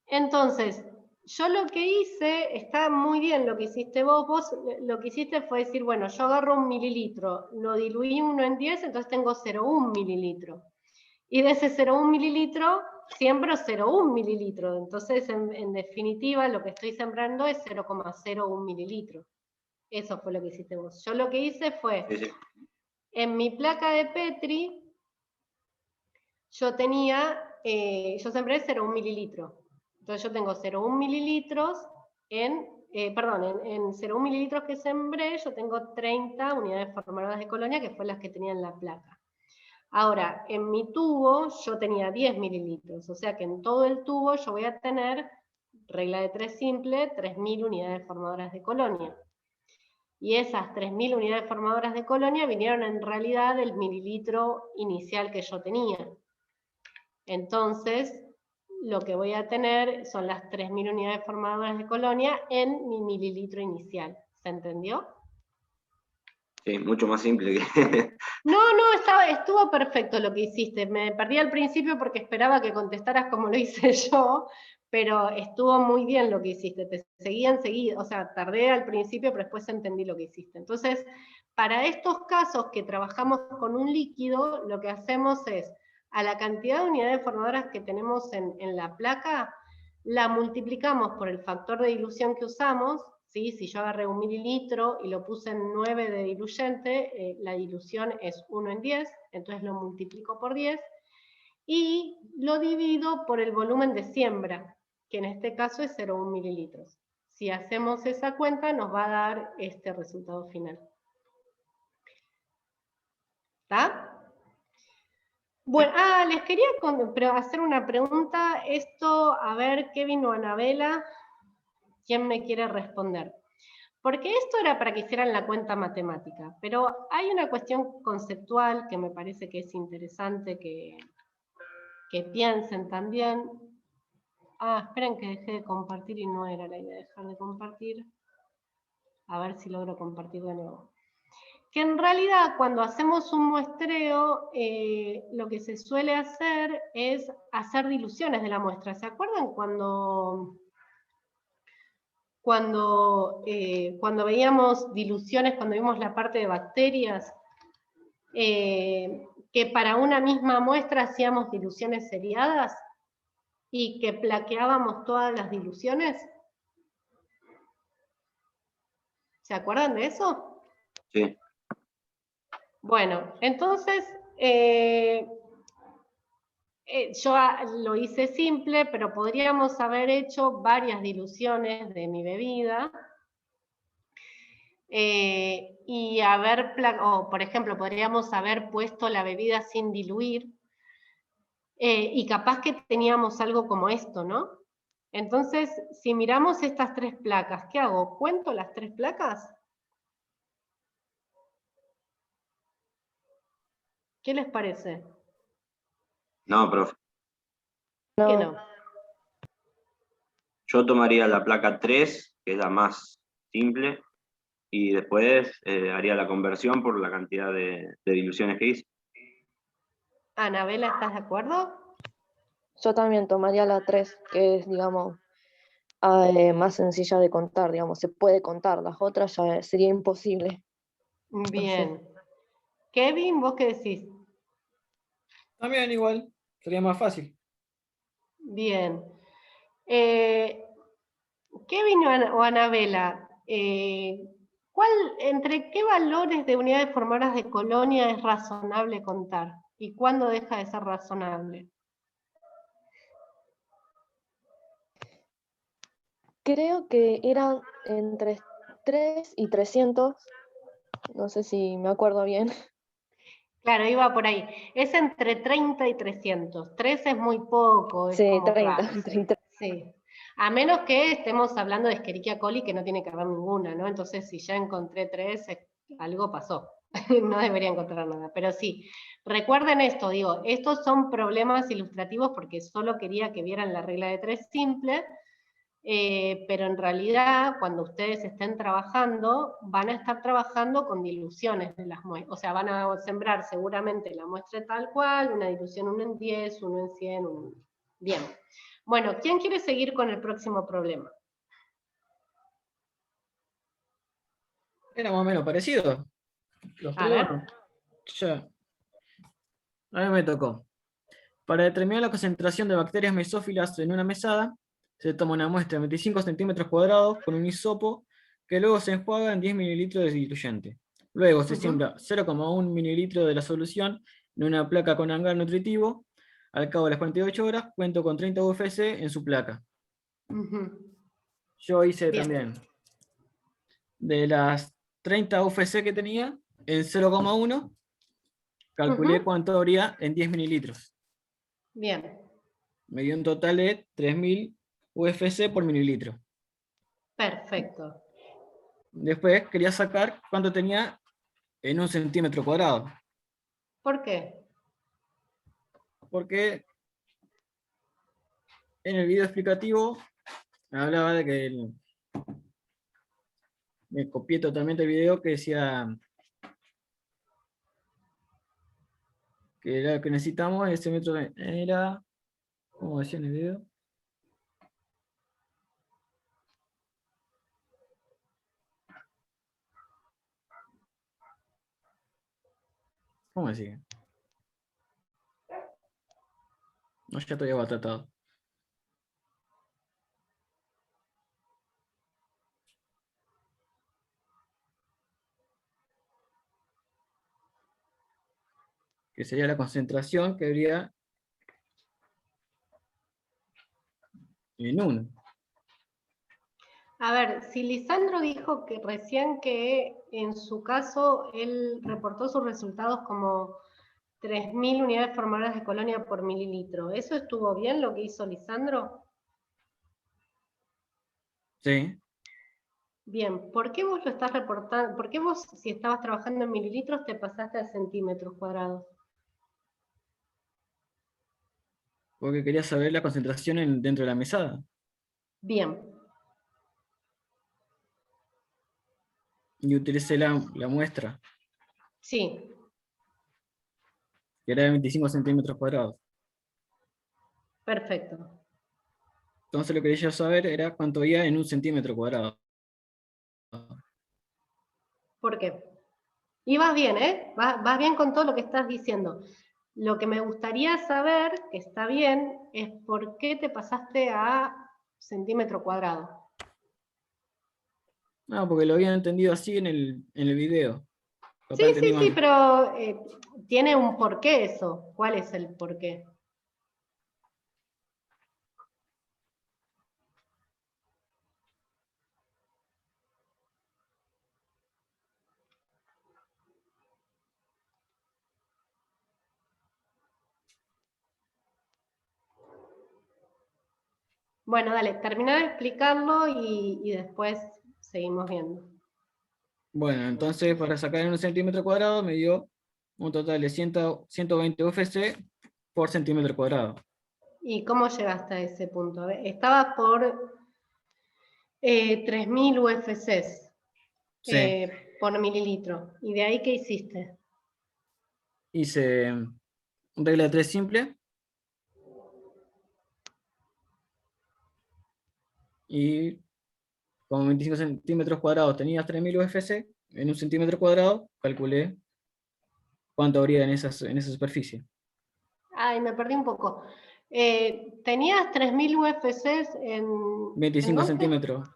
Entonces, yo lo que hice, está muy bien lo que hiciste vos. Vos lo que hiciste fue decir, bueno, yo agarro 1 mililitro, lo diluí 1 en 10, entonces tengo 0,1 mililitro. Y de ese 0,1 mililitro, siembro 0,1 mililitro. Entonces, en definitiva, lo que estoy sembrando es 0,01 mililitro. Eso fue lo que hiciste vos. Yo lo que hice fue, en mi placa de Petri, yo sembré 0,1 mililitro. Entonces yo tengo 0,1 mililitros en 0,1 mililitros que sembré, yo tengo 30 unidades formadoras de colonia, que fue las que tenía en la placa. Ahora, en mi tubo yo tenía 10 mililitros, o sea que en todo el tubo yo voy a tener, regla de 3 simple, 3.000 unidades formadoras de colonia. Y esas 3.000 unidades formadoras de colonia vinieron en realidad del mililitro inicial que yo tenía. Entonces, lo que voy a tener son las 3.000 unidades formadoras de colonia en mi mililitro inicial. ¿Se entendió? Sí, mucho más simple que... No, estuvo perfecto lo que hiciste. Me perdí al principio porque esperaba que contestaras como lo hice yo, pero estuvo muy bien lo que hiciste. Te seguí enseguida, o sea, tardé al principio, pero después entendí lo que hiciste. Entonces, para estos casos que trabajamos con un líquido, lo que hacemos es, a la cantidad de unidades formadoras que tenemos en la placa, la multiplicamos por el factor de dilución que usamos. ¿Sí? Si yo agarré 1 mililitro y lo puse en 9 de diluyente, la dilución es 1 en 10, entonces lo multiplico por 10, y lo divido por el volumen de siembra, que en este caso es 0,1 mililitros. Si hacemos esa cuenta, nos va a dar este resultado final. ¿Está? Bueno, les quería hacer una pregunta. Esto, a ver, Kevin o Anabela, ¿quién me quiere responder? Porque esto era para que hicieran la cuenta matemática, pero hay una cuestión conceptual que me parece que es interesante que piensen también. Esperen que dejé de compartir y no era la idea dejar de compartir. A ver si logro compartir de nuevo. Que en realidad cuando hacemos un muestreo, lo que se suele hacer es hacer diluciones de la muestra. ¿Se acuerdan cuando cuando veíamos diluciones, cuando vimos la parte de bacterias, que para una misma muestra hacíamos diluciones seriadas y que plaqueábamos todas las diluciones? ¿Se acuerdan de eso? Sí. Bueno, entonces yo lo hice simple, pero podríamos haber hecho varias diluciones de mi bebida y por ejemplo, podríamos haber puesto la bebida sin diluir y capaz que teníamos algo como esto, ¿no? Entonces, si miramos estas 3 placas, ¿qué hago? ¿Cuento las 3 placas? ¿Qué les parece? No, profe. ¿Por qué no? Yo tomaría la placa 3, que es la más simple, y después haría la conversión por la cantidad de diluciones que hice. Anabela, ¿estás de acuerdo? Yo también tomaría la 3, que es, digamos, más sencilla de contar, digamos, se puede contar, las otras ya sería imposible. Bien. Kevin, ¿vos qué decís? También igual, sería más fácil. Bien. Kevin o Anabela, ¿entre qué valores de unidades formadoras de colonia es razonable contar? ¿Y cuándo deja de ser razonable? Creo que eran entre 3 y 300, no sé si me acuerdo bien. Claro, iba por ahí. Es entre 30 y 300. 3 es muy poco, es Sí, como 30, claro. 30. Sí. A menos que estemos hablando de Escherichia coli, que no tiene que haber ninguna, ¿no? Entonces, si ya encontré 3, algo pasó. No debería encontrar nada. Pero sí, recuerden esto, digo, estos son problemas ilustrativos porque solo quería que vieran la regla de 3 simple, pero en realidad cuando ustedes estén trabajando, van a estar trabajando con diluciones de las muestras, o sea, van a sembrar seguramente la muestra tal cual, una dilución 1 en 10, 1 en 100, 1 en... Bien. Bueno, ¿quién quiere seguir con el próximo problema? Era más o menos parecido. Los A 3, ver. bueno, ya. A mí me tocó. Para determinar la concentración de bacterias mesófilas en una mesada, se toma una muestra de 25 centímetros cuadrados con un hisopo que luego se enjuaga en 10 mililitros de diluyente. Luego se siembra 0,1 mililitro de la solución en una placa con hangar nutritivo. Al cabo de las 48 horas, cuento con 30 UFC en su placa. Yo hice Bien. también de las 30 UFC que tenía, en 0,1, calculé cuánto habría en 10 mililitros. Bien. Me dio un total de 3000 UFC por mililitro. Perfecto. Después quería sacar cuánto tenía en 1 centímetro cuadrado. ¿Por qué? Porque en el video explicativo hablaba de que me copié totalmente el video que decía que lo que necesitamos ese metro era, ¿cómo decía en el video? ¿Cómo decía? No, ya todavía va tratado. Que sería la concentración que habría en 1. A ver, si Lisandro dijo que recién que en su caso él reportó sus resultados como 3000 unidades formadoras de colonia por mililitro, ¿eso estuvo bien lo que hizo Lisandro? Sí. Bien, ¿por qué vos lo estás reportando? ¿Por qué vos, si estabas trabajando en mililitros, te pasaste a centímetros cuadrados? Porque quería saber la concentración dentro de la mesada. Bien. Y utilicé la muestra, Sí. que era de 25 centímetros cuadrados. Perfecto. Entonces lo que quería saber era cuánto había en un centímetro cuadrado. ¿Por qué? Y vas bien, ¿eh? Vas bien con todo lo que estás diciendo. Lo que me gustaría saber, que está bien, es por qué te pasaste a centímetro cuadrado. No, porque lo había entendido así en el video. Capaz Sí, entendí sí, sí, mal. pero tiene un porqué eso. ¿Cuál es el porqué? Bueno, dale, termina de explicarlo y después seguimos viendo. Bueno, entonces para sacar en un centímetro cuadrado me dio un total de 120 UFC por centímetro cuadrado. ¿Y cómo llegaste a ese punto? Estaba por 3000 UFCs Sí, por mililitro. ¿Y de ahí qué hiciste? hice regla de 3 simple y con 25 centímetros cuadrados tenías 3000 UFC, en un centímetro cuadrado calculé cuánto habría en esa superficie. Ay, me perdí un poco. ¿Tenías 3000 UFCs en 25 dónde? centímetros.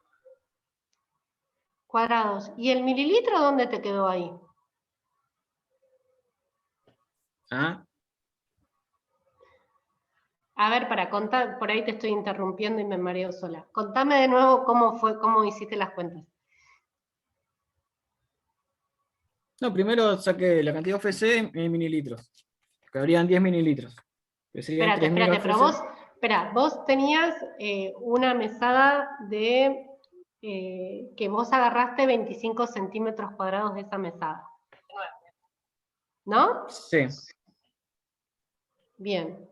Cuadrados. ¿Y el mililitro dónde te quedó ahí? ¿Ah? A ver, para contar, por ahí te estoy interrumpiendo y me mareo sola. Contame de nuevo cómo hiciste las cuentas. No, primero saqué la cantidad de UFC en mililitros, que habrían 10 mililitros, que serían 3000 Pero UFC. vos tenías una mesada de que vos agarraste 25 centímetros cuadrados de esa mesada. ¿No? Sí, Bien.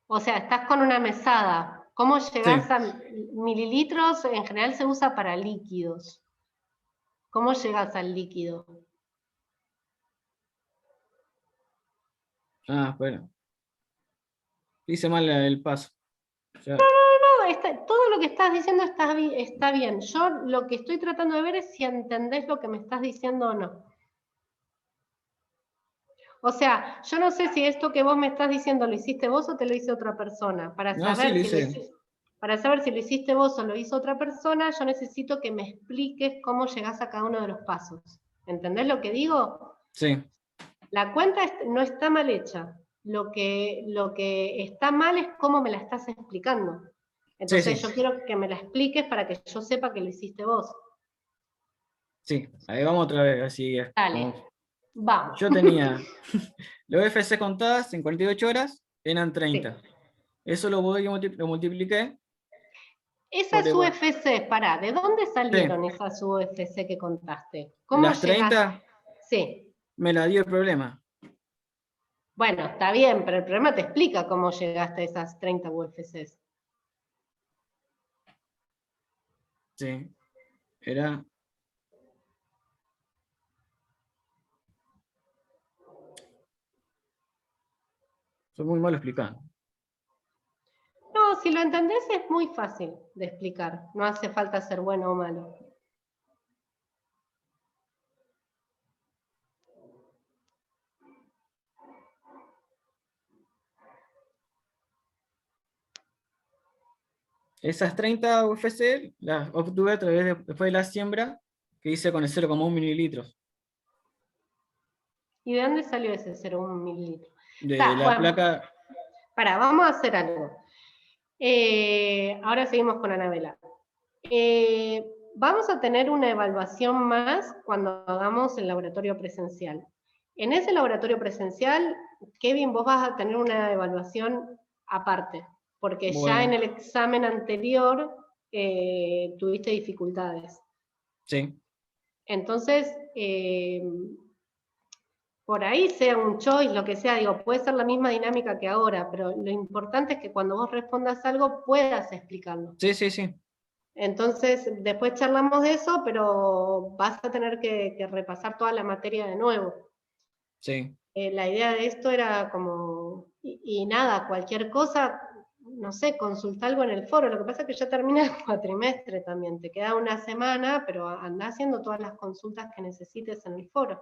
O sea, estás con una mesada. ¿Cómo llegás sí. a mililitros? En general se usa para líquidos. ¿Cómo llegás al líquido? Ah, bueno. Hice mal el paso. Ya. No, todo lo que estás diciendo está bien. Yo lo que estoy tratando de ver es si entendés lo que me estás diciendo o no. O sea, yo no sé si esto que vos me estás diciendo lo hiciste vos o te lo hizo otra persona. No, sí, lo hice. Para saber si lo hiciste vos o lo hizo otra persona, yo necesito que me expliques cómo llegás a cada uno de los pasos. ¿Entendés lo que digo? Sí, La cuenta no está mal hecha. Lo que está mal es cómo me la estás explicando. sí, Entonces sí, yo quiero que me la expliques para que yo sepa que lo hiciste vos. sí. Ahí vamos otra vez, así es. Dale, vamos. Yo tenía los UFC contadas en 48 horas, eran 30. Sí. Eso lo multipliqué por Esas igual. UFC, pará, ¿de dónde Sí, salieron esas UFC que contaste? ¿Cómo las llegaste? 30 Sí, me la dio el problema. bueno, está bien, pero el problema te explica cómo llegaste a esas 30 UFCs. Sí, era. Soy muy malo explicando. No, si lo entendés es muy fácil de explicar, no hace falta ser bueno o malo. Esas 30 UFC las obtuve a través después de la siembra que hice con el 0,1 mililitros ¿Y de dónde salió ese 0,1 mililitro? de la Bueno, placa. pará, vamos a hacer algo. Ahora seguimos con Anabela. Vamos a tener una evaluación más cuando hagamos el laboratorio presencial. En ese laboratorio presencial, Kevin, vos vas a tener una evaluación aparte, porque ya en Bueno, el examen anterior tuviste dificultades. sí, Entonces, por ahí sea un choice, lo que sea, digo, puede ser la misma dinámica que ahora, pero lo importante es que cuando vos respondas algo puedas explicarlo. sí, sí, sí, Entonces, después charlamos de eso, pero vas a tener que repasar toda la materia de nuevo. sí. La idea de esto era como y nada, cualquier cosa, no sé, consulta algo en el foro. Lo que pasa es que ya termina el cuatrimestre también, te queda una semana, pero andá haciendo todas las consultas que necesites en el foro,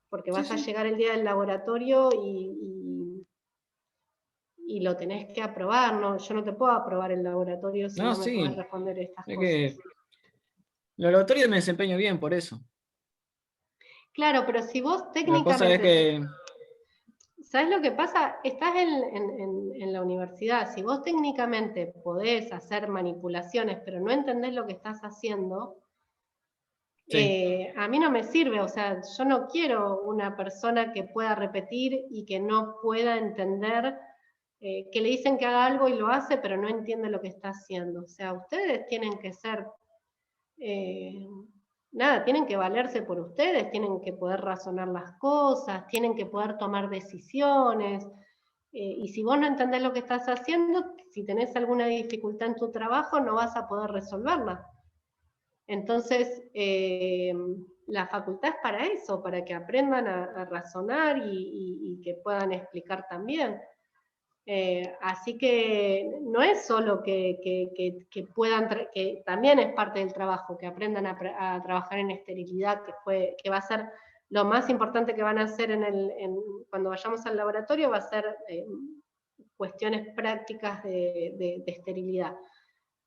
porque vas a llegar el día del laboratorio y lo tenés que aprobar, ¿no? Yo no te puedo aprobar el laboratorio si no me podés responder estas cosas. El laboratorio me desempeño bien por eso. Claro, pero si vos técnicamente... La cosa es que... ¿Sabes lo que pasa? Estás en la universidad. Si vos técnicamente podés hacer manipulaciones, pero no entendés lo que estás haciendo, a mí no me sirve. O sea, yo no quiero una persona que pueda repetir y que no pueda entender, que le dicen que haga algo y lo hace, pero no entiende lo que está haciendo. O sea, ustedes tienen que ser... nada, tienen que valerse por ustedes, tienen que poder razonar las cosas, tienen que poder tomar decisiones, y si vos no entendés lo que estás haciendo, si tenés alguna dificultad en tu trabajo, no vas a poder resolverla. Entonces, la facultad es para eso, para que aprendan a razonar y que puedan explicar también. Así que no es solo que puedan, que también es parte del trabajo, que aprendan a trabajar en esterilidad, que va a ser lo más importante que van a hacer cuando vayamos al laboratorio, va a ser cuestiones prácticas de esterilidad.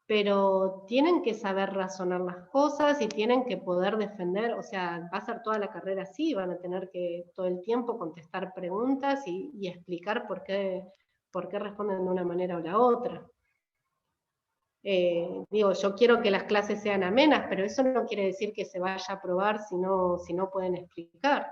Pero tienen que saber razonar las cosas y tienen que poder defender, o sea, va a ser toda la carrera así, van a tener que todo el tiempo contestar preguntas y explicar por qué responden de una manera o la otra. Digo, yo quiero que las clases sean amenas, pero eso no quiere decir que se vaya a aprobar si no pueden explicar.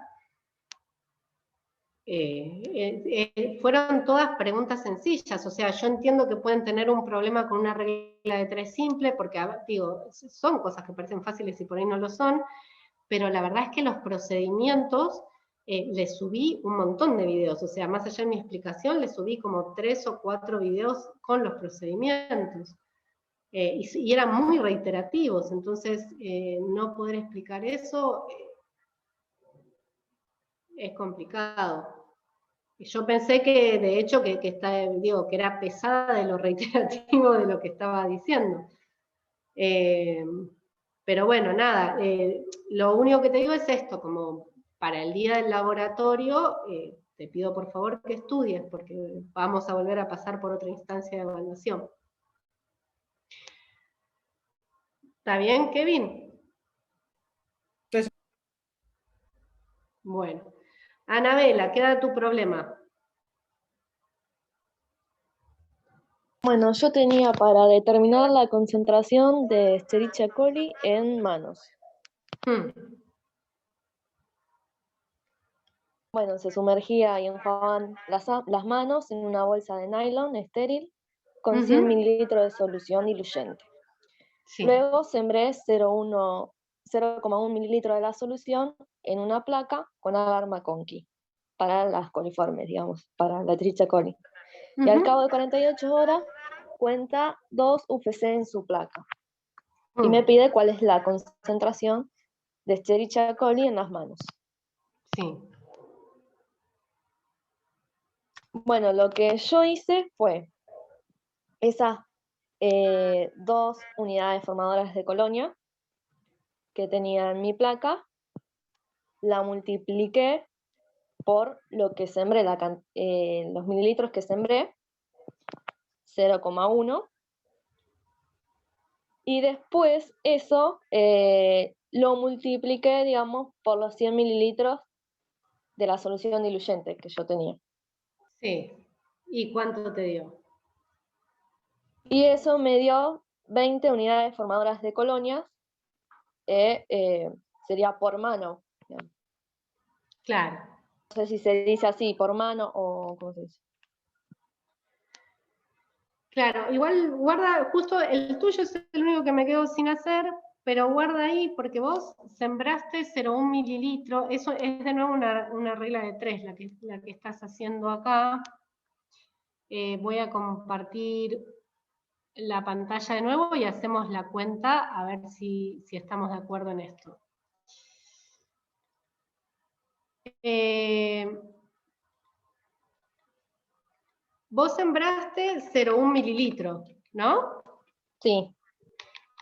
Fueron todas preguntas sencillas, o sea, yo entiendo que pueden tener un problema con una regla de 3 simple, porque, digo, son cosas que parecen fáciles y por ahí no lo son, pero la verdad es que los procedimientos, les subí un montón de videos, o sea, más allá de mi explicación, les subí como 3 o 4 videos con los procedimientos, y eran muy reiterativos, entonces no poder explicar eso es complicado. Yo pensé que, de hecho, que era pesada de lo reiterativo de lo que estaba diciendo. Pero bueno, nada, lo único que te digo es esto, como para el día del laboratorio, te pido por favor que estudies, porque vamos a volver a pasar por otra instancia de evaluación. ¿Está bien, Kevin? Sí. Bueno. Anabela, queda tu problema. Bueno, yo tenía para determinar la concentración de Escherichia coli en manos. Bueno, se sumergía y enjuagaban las manos en una bolsa de nylon estéril con 100 mililitros de solución diluyente. Sí. Luego sembré 0,1 mililitros de la solución en una placa con agar McConkey para las coliformes, digamos, para la Escherichia coli. Y al cabo de 48 horas cuenta 2 UFC en su placa. Y me pide cuál es la concentración de Escherichia coli en las manos. Sí. Bueno, lo que yo hice fue esas 2 unidades formadoras de colonia que tenía en mi placa, la multipliqué por lo que sembré, los mililitros que sembré, 0,1, y después eso lo multipliqué, digamos, por los 100 mililitros de la solución diluyente que yo tenía. Sí. ¿Y cuánto te dio? Y eso me dio 20 unidades formadoras de colonias, sería por mano. Digamos. Claro. No sé si se dice así, por mano o cómo se dice. Claro, igual guarda, justo el tuyo es el único que me quedo sin hacer, pero guarda ahí porque vos sembraste 0,1 mililitros, eso es de nuevo una regla de 3 la que estás haciendo acá. Voy a compartir la pantalla de nuevo y hacemos la cuenta a ver si estamos de acuerdo en esto. vos sembraste 0,1 mililitros, ¿no? Sí.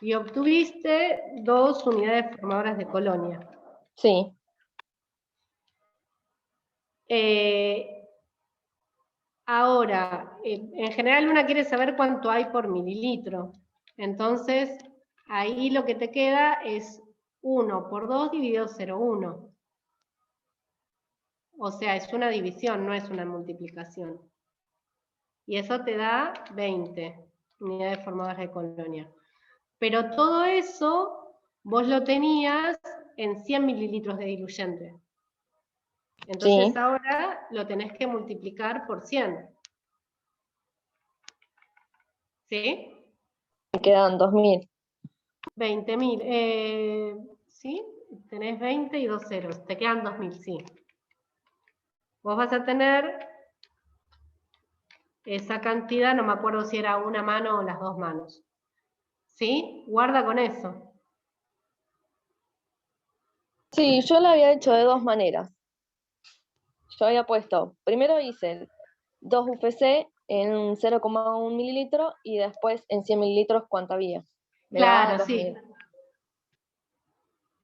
Y obtuviste 2 unidades formadoras de colonia. Sí. Ahora, en general una quiere saber cuánto hay por mililitro. Entonces, ahí lo que te queda es 1 por 2 dividido 0,1. O sea, es una división, no es una multiplicación. Y eso te da 20 unidades formadoras de colonia. Pero todo eso vos lo tenías en 100 mililitros de diluyente. Entonces Sí. ahora lo tenés que multiplicar por 100. ¿Sí? Me quedan 2000. 20.000. ¿Sí? Tenés 20 y 2 ceros. Te quedan 2000, sí. Vos vas a tener esa cantidad, no me acuerdo si era una mano o las 2 manos. ¿Sí? Guarda con eso. Sí, yo lo había hecho de 2 maneras. Yo había puesto, primero hice 2 UFC en 0,1 mililitro y después en 100 mililitros cuánto había. Me daba Claro, 2000. sí.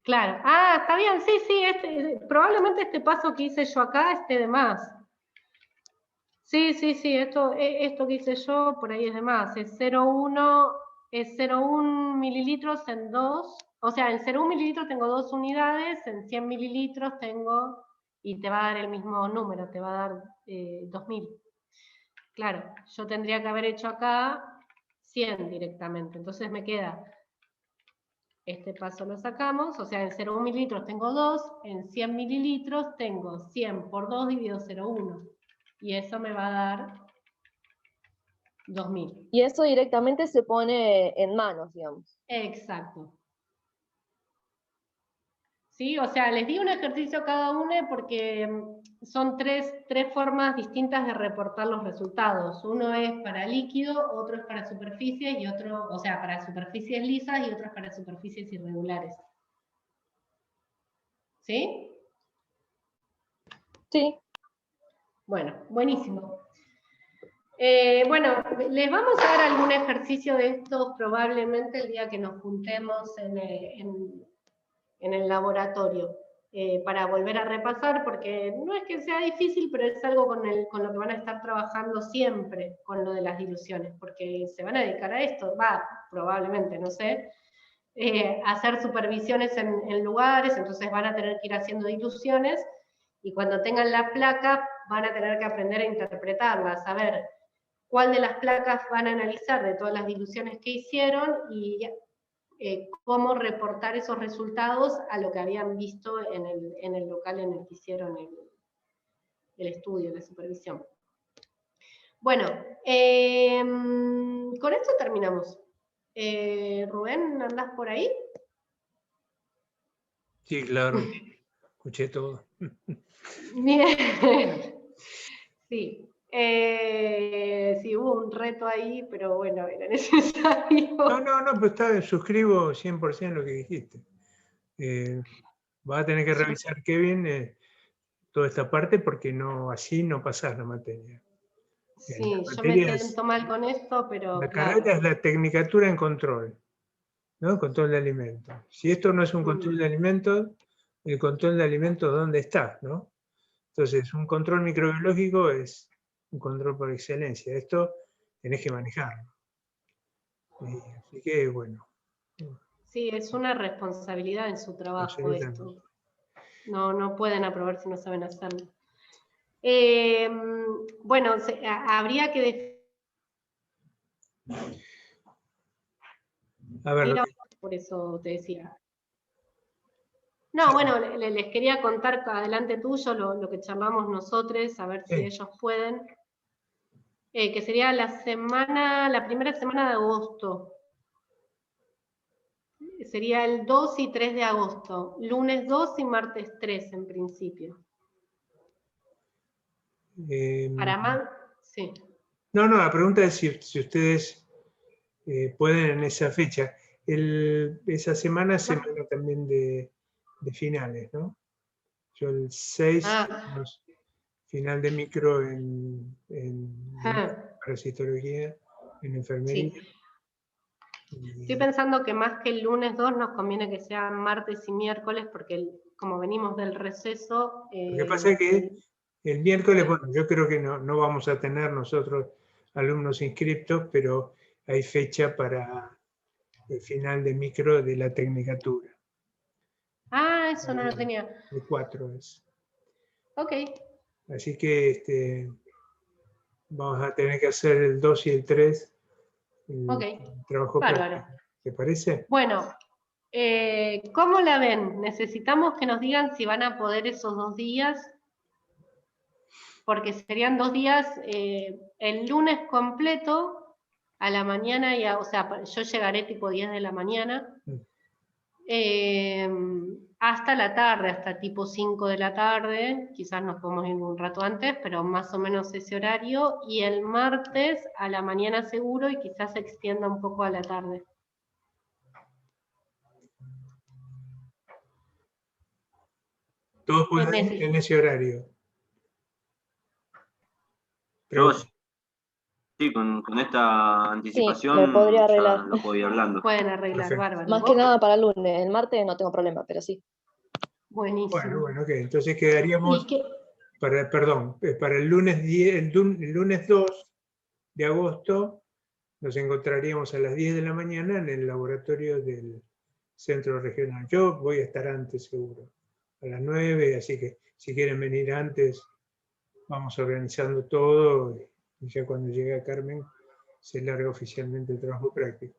Claro. Ah, está bien, sí, sí. Probablemente este paso que hice yo acá esté de más. Sí, sí, sí, esto que hice yo por ahí es de más. Es 0,1 mililitros en 2. O sea, en 0,1 mililitros tengo 2 unidades, en 100 mililitros tengo, y te va a dar el mismo número, te va a dar 2000. Claro, yo tendría que haber hecho acá 100 directamente. Entonces me queda, este paso lo sacamos, o sea, en 0,1 mililitros tengo 2, en 100 mililitros tengo 100 por 2 dividido 0,1. Y eso me va a dar 2000. Y eso directamente se pone en manos, digamos. Exacto. ¿Sí? O sea, les di un ejercicio a cada uno porque son tres formas distintas de reportar los resultados. Uno es para líquido, otro es para superficies y otro, o sea, para superficies lisas y otro es para superficies irregulares. ¿Sí? Sí. Bueno, buenísimo. Bueno, les vamos a dar algún ejercicio de estos probablemente el día que nos juntemos en el laboratorio, para volver a repasar, porque no es que sea difícil, pero es algo con lo que van a estar trabajando siempre, con lo de las diluciones, porque se van a dedicar a esto, probablemente, no sé, hacer supervisiones en lugares, entonces van a tener que ir haciendo diluciones, y cuando tengan la placa van a tener que aprender a interpretarla, a saber cuál de las placas van a analizar de todas las diluciones que hicieron, y cómo reportar esos resultados a lo que habían visto en el local en el que hicieron el estudio, la supervisión. Bueno, con esto terminamos. Rubén, ¿andás por ahí? Sí, claro. Escuché todo. Bien. Sí. Sí, hubo un reto ahí, pero bueno, era necesario. No, pero suscribo 100% lo que dijiste. Va a tener que revisar, Kevin, toda esta parte porque así no pasás la materia. Sí, yo me siento mal con esto, pero la claro. carrera es la tecnicatura en control, ¿no? Control de alimentos. Si esto no es un control de alimentos, el control de alimentos, ¿dónde está? ¿No? Entonces, un control microbiológico es un control por excelencia. Esto tenés que manejarlo. Así que, bueno. Sí, es una responsabilidad en su trabajo esto. No pueden aprobar si no saben hacerlo. Bueno, habría que A ver, por eso te decía. No, bueno, les quería contar adelante tuyo lo que charlamos nosotros, a ver si ellos pueden. Que sería la primera semana de agosto. Sería el 2 y 3 de agosto. Lunes 2 y martes 3 en principio. Para más, sí. No, la pregunta es si ustedes pueden en esa fecha. Esa semana es semana también de finales, ¿no? Yo el 6, final de micro en parasitología, en enfermería. Sí. Estoy pensando que más que el lunes 2 nos conviene que sea martes y miércoles, porque como venimos del receso... Lo que pasa es que el miércoles, bueno, yo creo que no vamos a tener nosotros alumnos inscriptos, pero hay fecha para el final de micro de la tecnicatura. Ah, eso no lo tenía. El 4 es. Ok. Así que vamos a tener que hacer el 2 y el 3, el trabajo práctico. ¿Te parece? Bueno, ¿cómo la ven? Necesitamos que nos digan si van a poder esos 2 días, porque serían 2 días, el lunes completo, a la mañana, o sea, yo llegaré tipo 10 de la mañana, hasta la tarde, hasta tipo 5 de la tarde, quizás nos podemos ir un rato antes, pero más o menos ese horario, y el martes a la mañana seguro, y quizás se extienda un poco a la tarde. Todos pueden en ese horario. Yo sí, con esta anticipación sí, lo podría arreglar. ya lo puedo ir hablando. Pueden arreglar, Perfecto. bárbaro. Más que nada para el lunes, el martes no tengo problema, pero sí. Buenísimo. Bueno, ok. Entonces quedaríamos, para el lunes 10, el lunes 2 de agosto, nos encontraríamos a las 10 de la mañana en el laboratorio del centro regional. Yo voy a estar antes seguro, a las 9, así que si quieren venir antes, vamos organizando todo y ya cuando llegue a Carmen se larga oficialmente el trabajo práctico.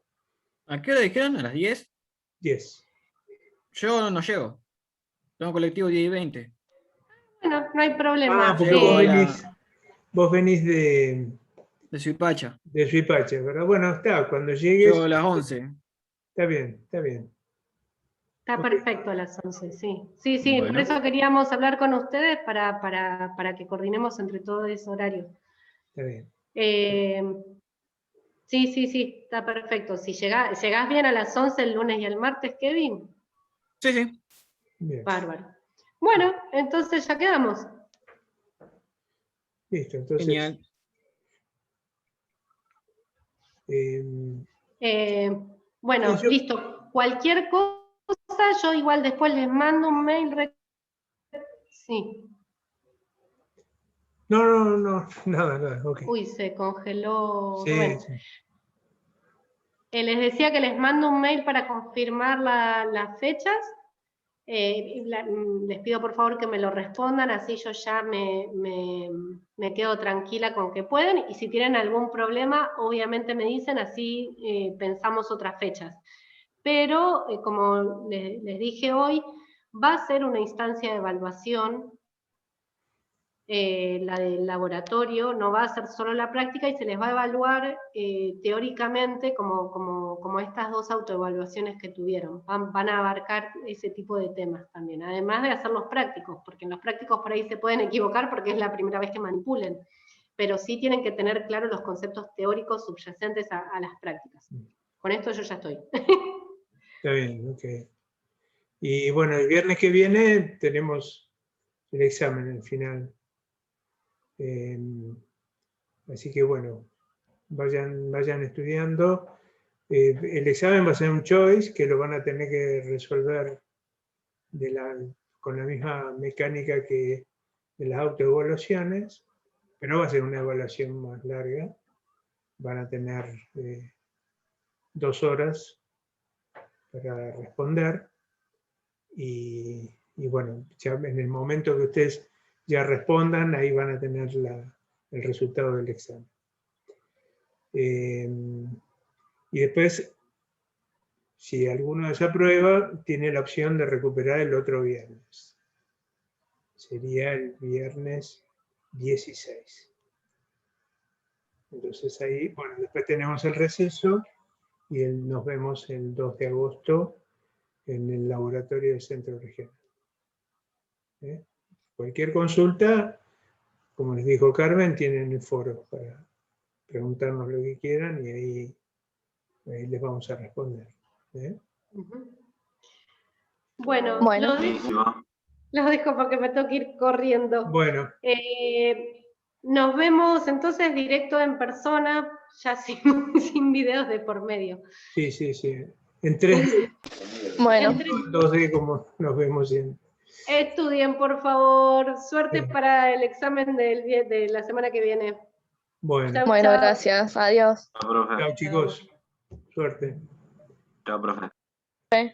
¿A qué hora dijeron? ¿A las 10? 10. Yo no llego. Tengo colectivo 10 y 20. Bueno, no hay problema. Ah, porque vos venís de Suipacha. De Suipacha, ¿verdad? Bueno, está, cuando llegues... Llego a las 11. Está bien, está bien. Está perfecto a las 11, sí. Sí, sí, Bueno. por eso queríamos hablar con ustedes para que coordinemos entre todos esos horarios. Está bien. Sí, está perfecto. Si llegás bien a las 11 el lunes y el martes, Kevin. Sí, sí. Bien. Bárbaro. Bueno, entonces ya quedamos. Listo, entonces... Genial. Bueno, listo. Cualquier cosa, yo igual después les mando un mail. Sí. No, nada, ok. Uy, se congeló. Sí, Bueno. sí. Les decía que les mando un mail para confirmar las fechas. Les pido por favor que me lo respondan, así yo ya me quedo tranquila con que pueden, y si tienen algún problema, obviamente me dicen, así pensamos otras fechas. Pero, como les dije hoy, va a ser una instancia de evaluación, la del laboratorio, no va a ser solo la práctica, y se les va a evaluar teóricamente como estas 2 autoevaluaciones que tuvieron. Van a abarcar ese tipo de temas también, además de hacer los prácticos, porque en los prácticos por ahí se pueden equivocar porque es la primera vez que manipulen, pero sí tienen que tener claros los conceptos teóricos subyacentes a las prácticas. Con esto yo ya estoy. Está bien, ok. Y bueno, el viernes que viene tenemos el examen, el final. Así que bueno, vayan estudiando. El examen va a ser un choice que lo van a tener que resolver con la misma mecánica que de las autoevaluaciones, pero va a ser una evaluación más larga. Van a tener 2 horas para responder y bueno, ya en el momento que ustedes ya respondan, ahí van a tener el resultado del examen. Y después, si alguno desaprueba, tiene la opción de recuperar el otro viernes. Sería el viernes 16. Entonces ahí, bueno, después tenemos el receso y nos vemos el 2 de agosto en el laboratorio del centro regional. Cualquier consulta, como les dijo Carmen, tienen el foro para preguntarnos lo que quieran y ahí les vamos a responder. Bueno, Los dejo porque me tengo que ir corriendo. Bueno. Nos vemos entonces directo en persona, ya sin videos de por medio. Sí. En 3D. Bueno. 2D como nos vemos siempre. Estudien, por favor. Suerte para el examen de la semana que viene. Bueno. Chau, Bueno, chau. Gracias. Adiós. Chao, profe. Chao, chicos. Suerte. Chao, profe. Sí.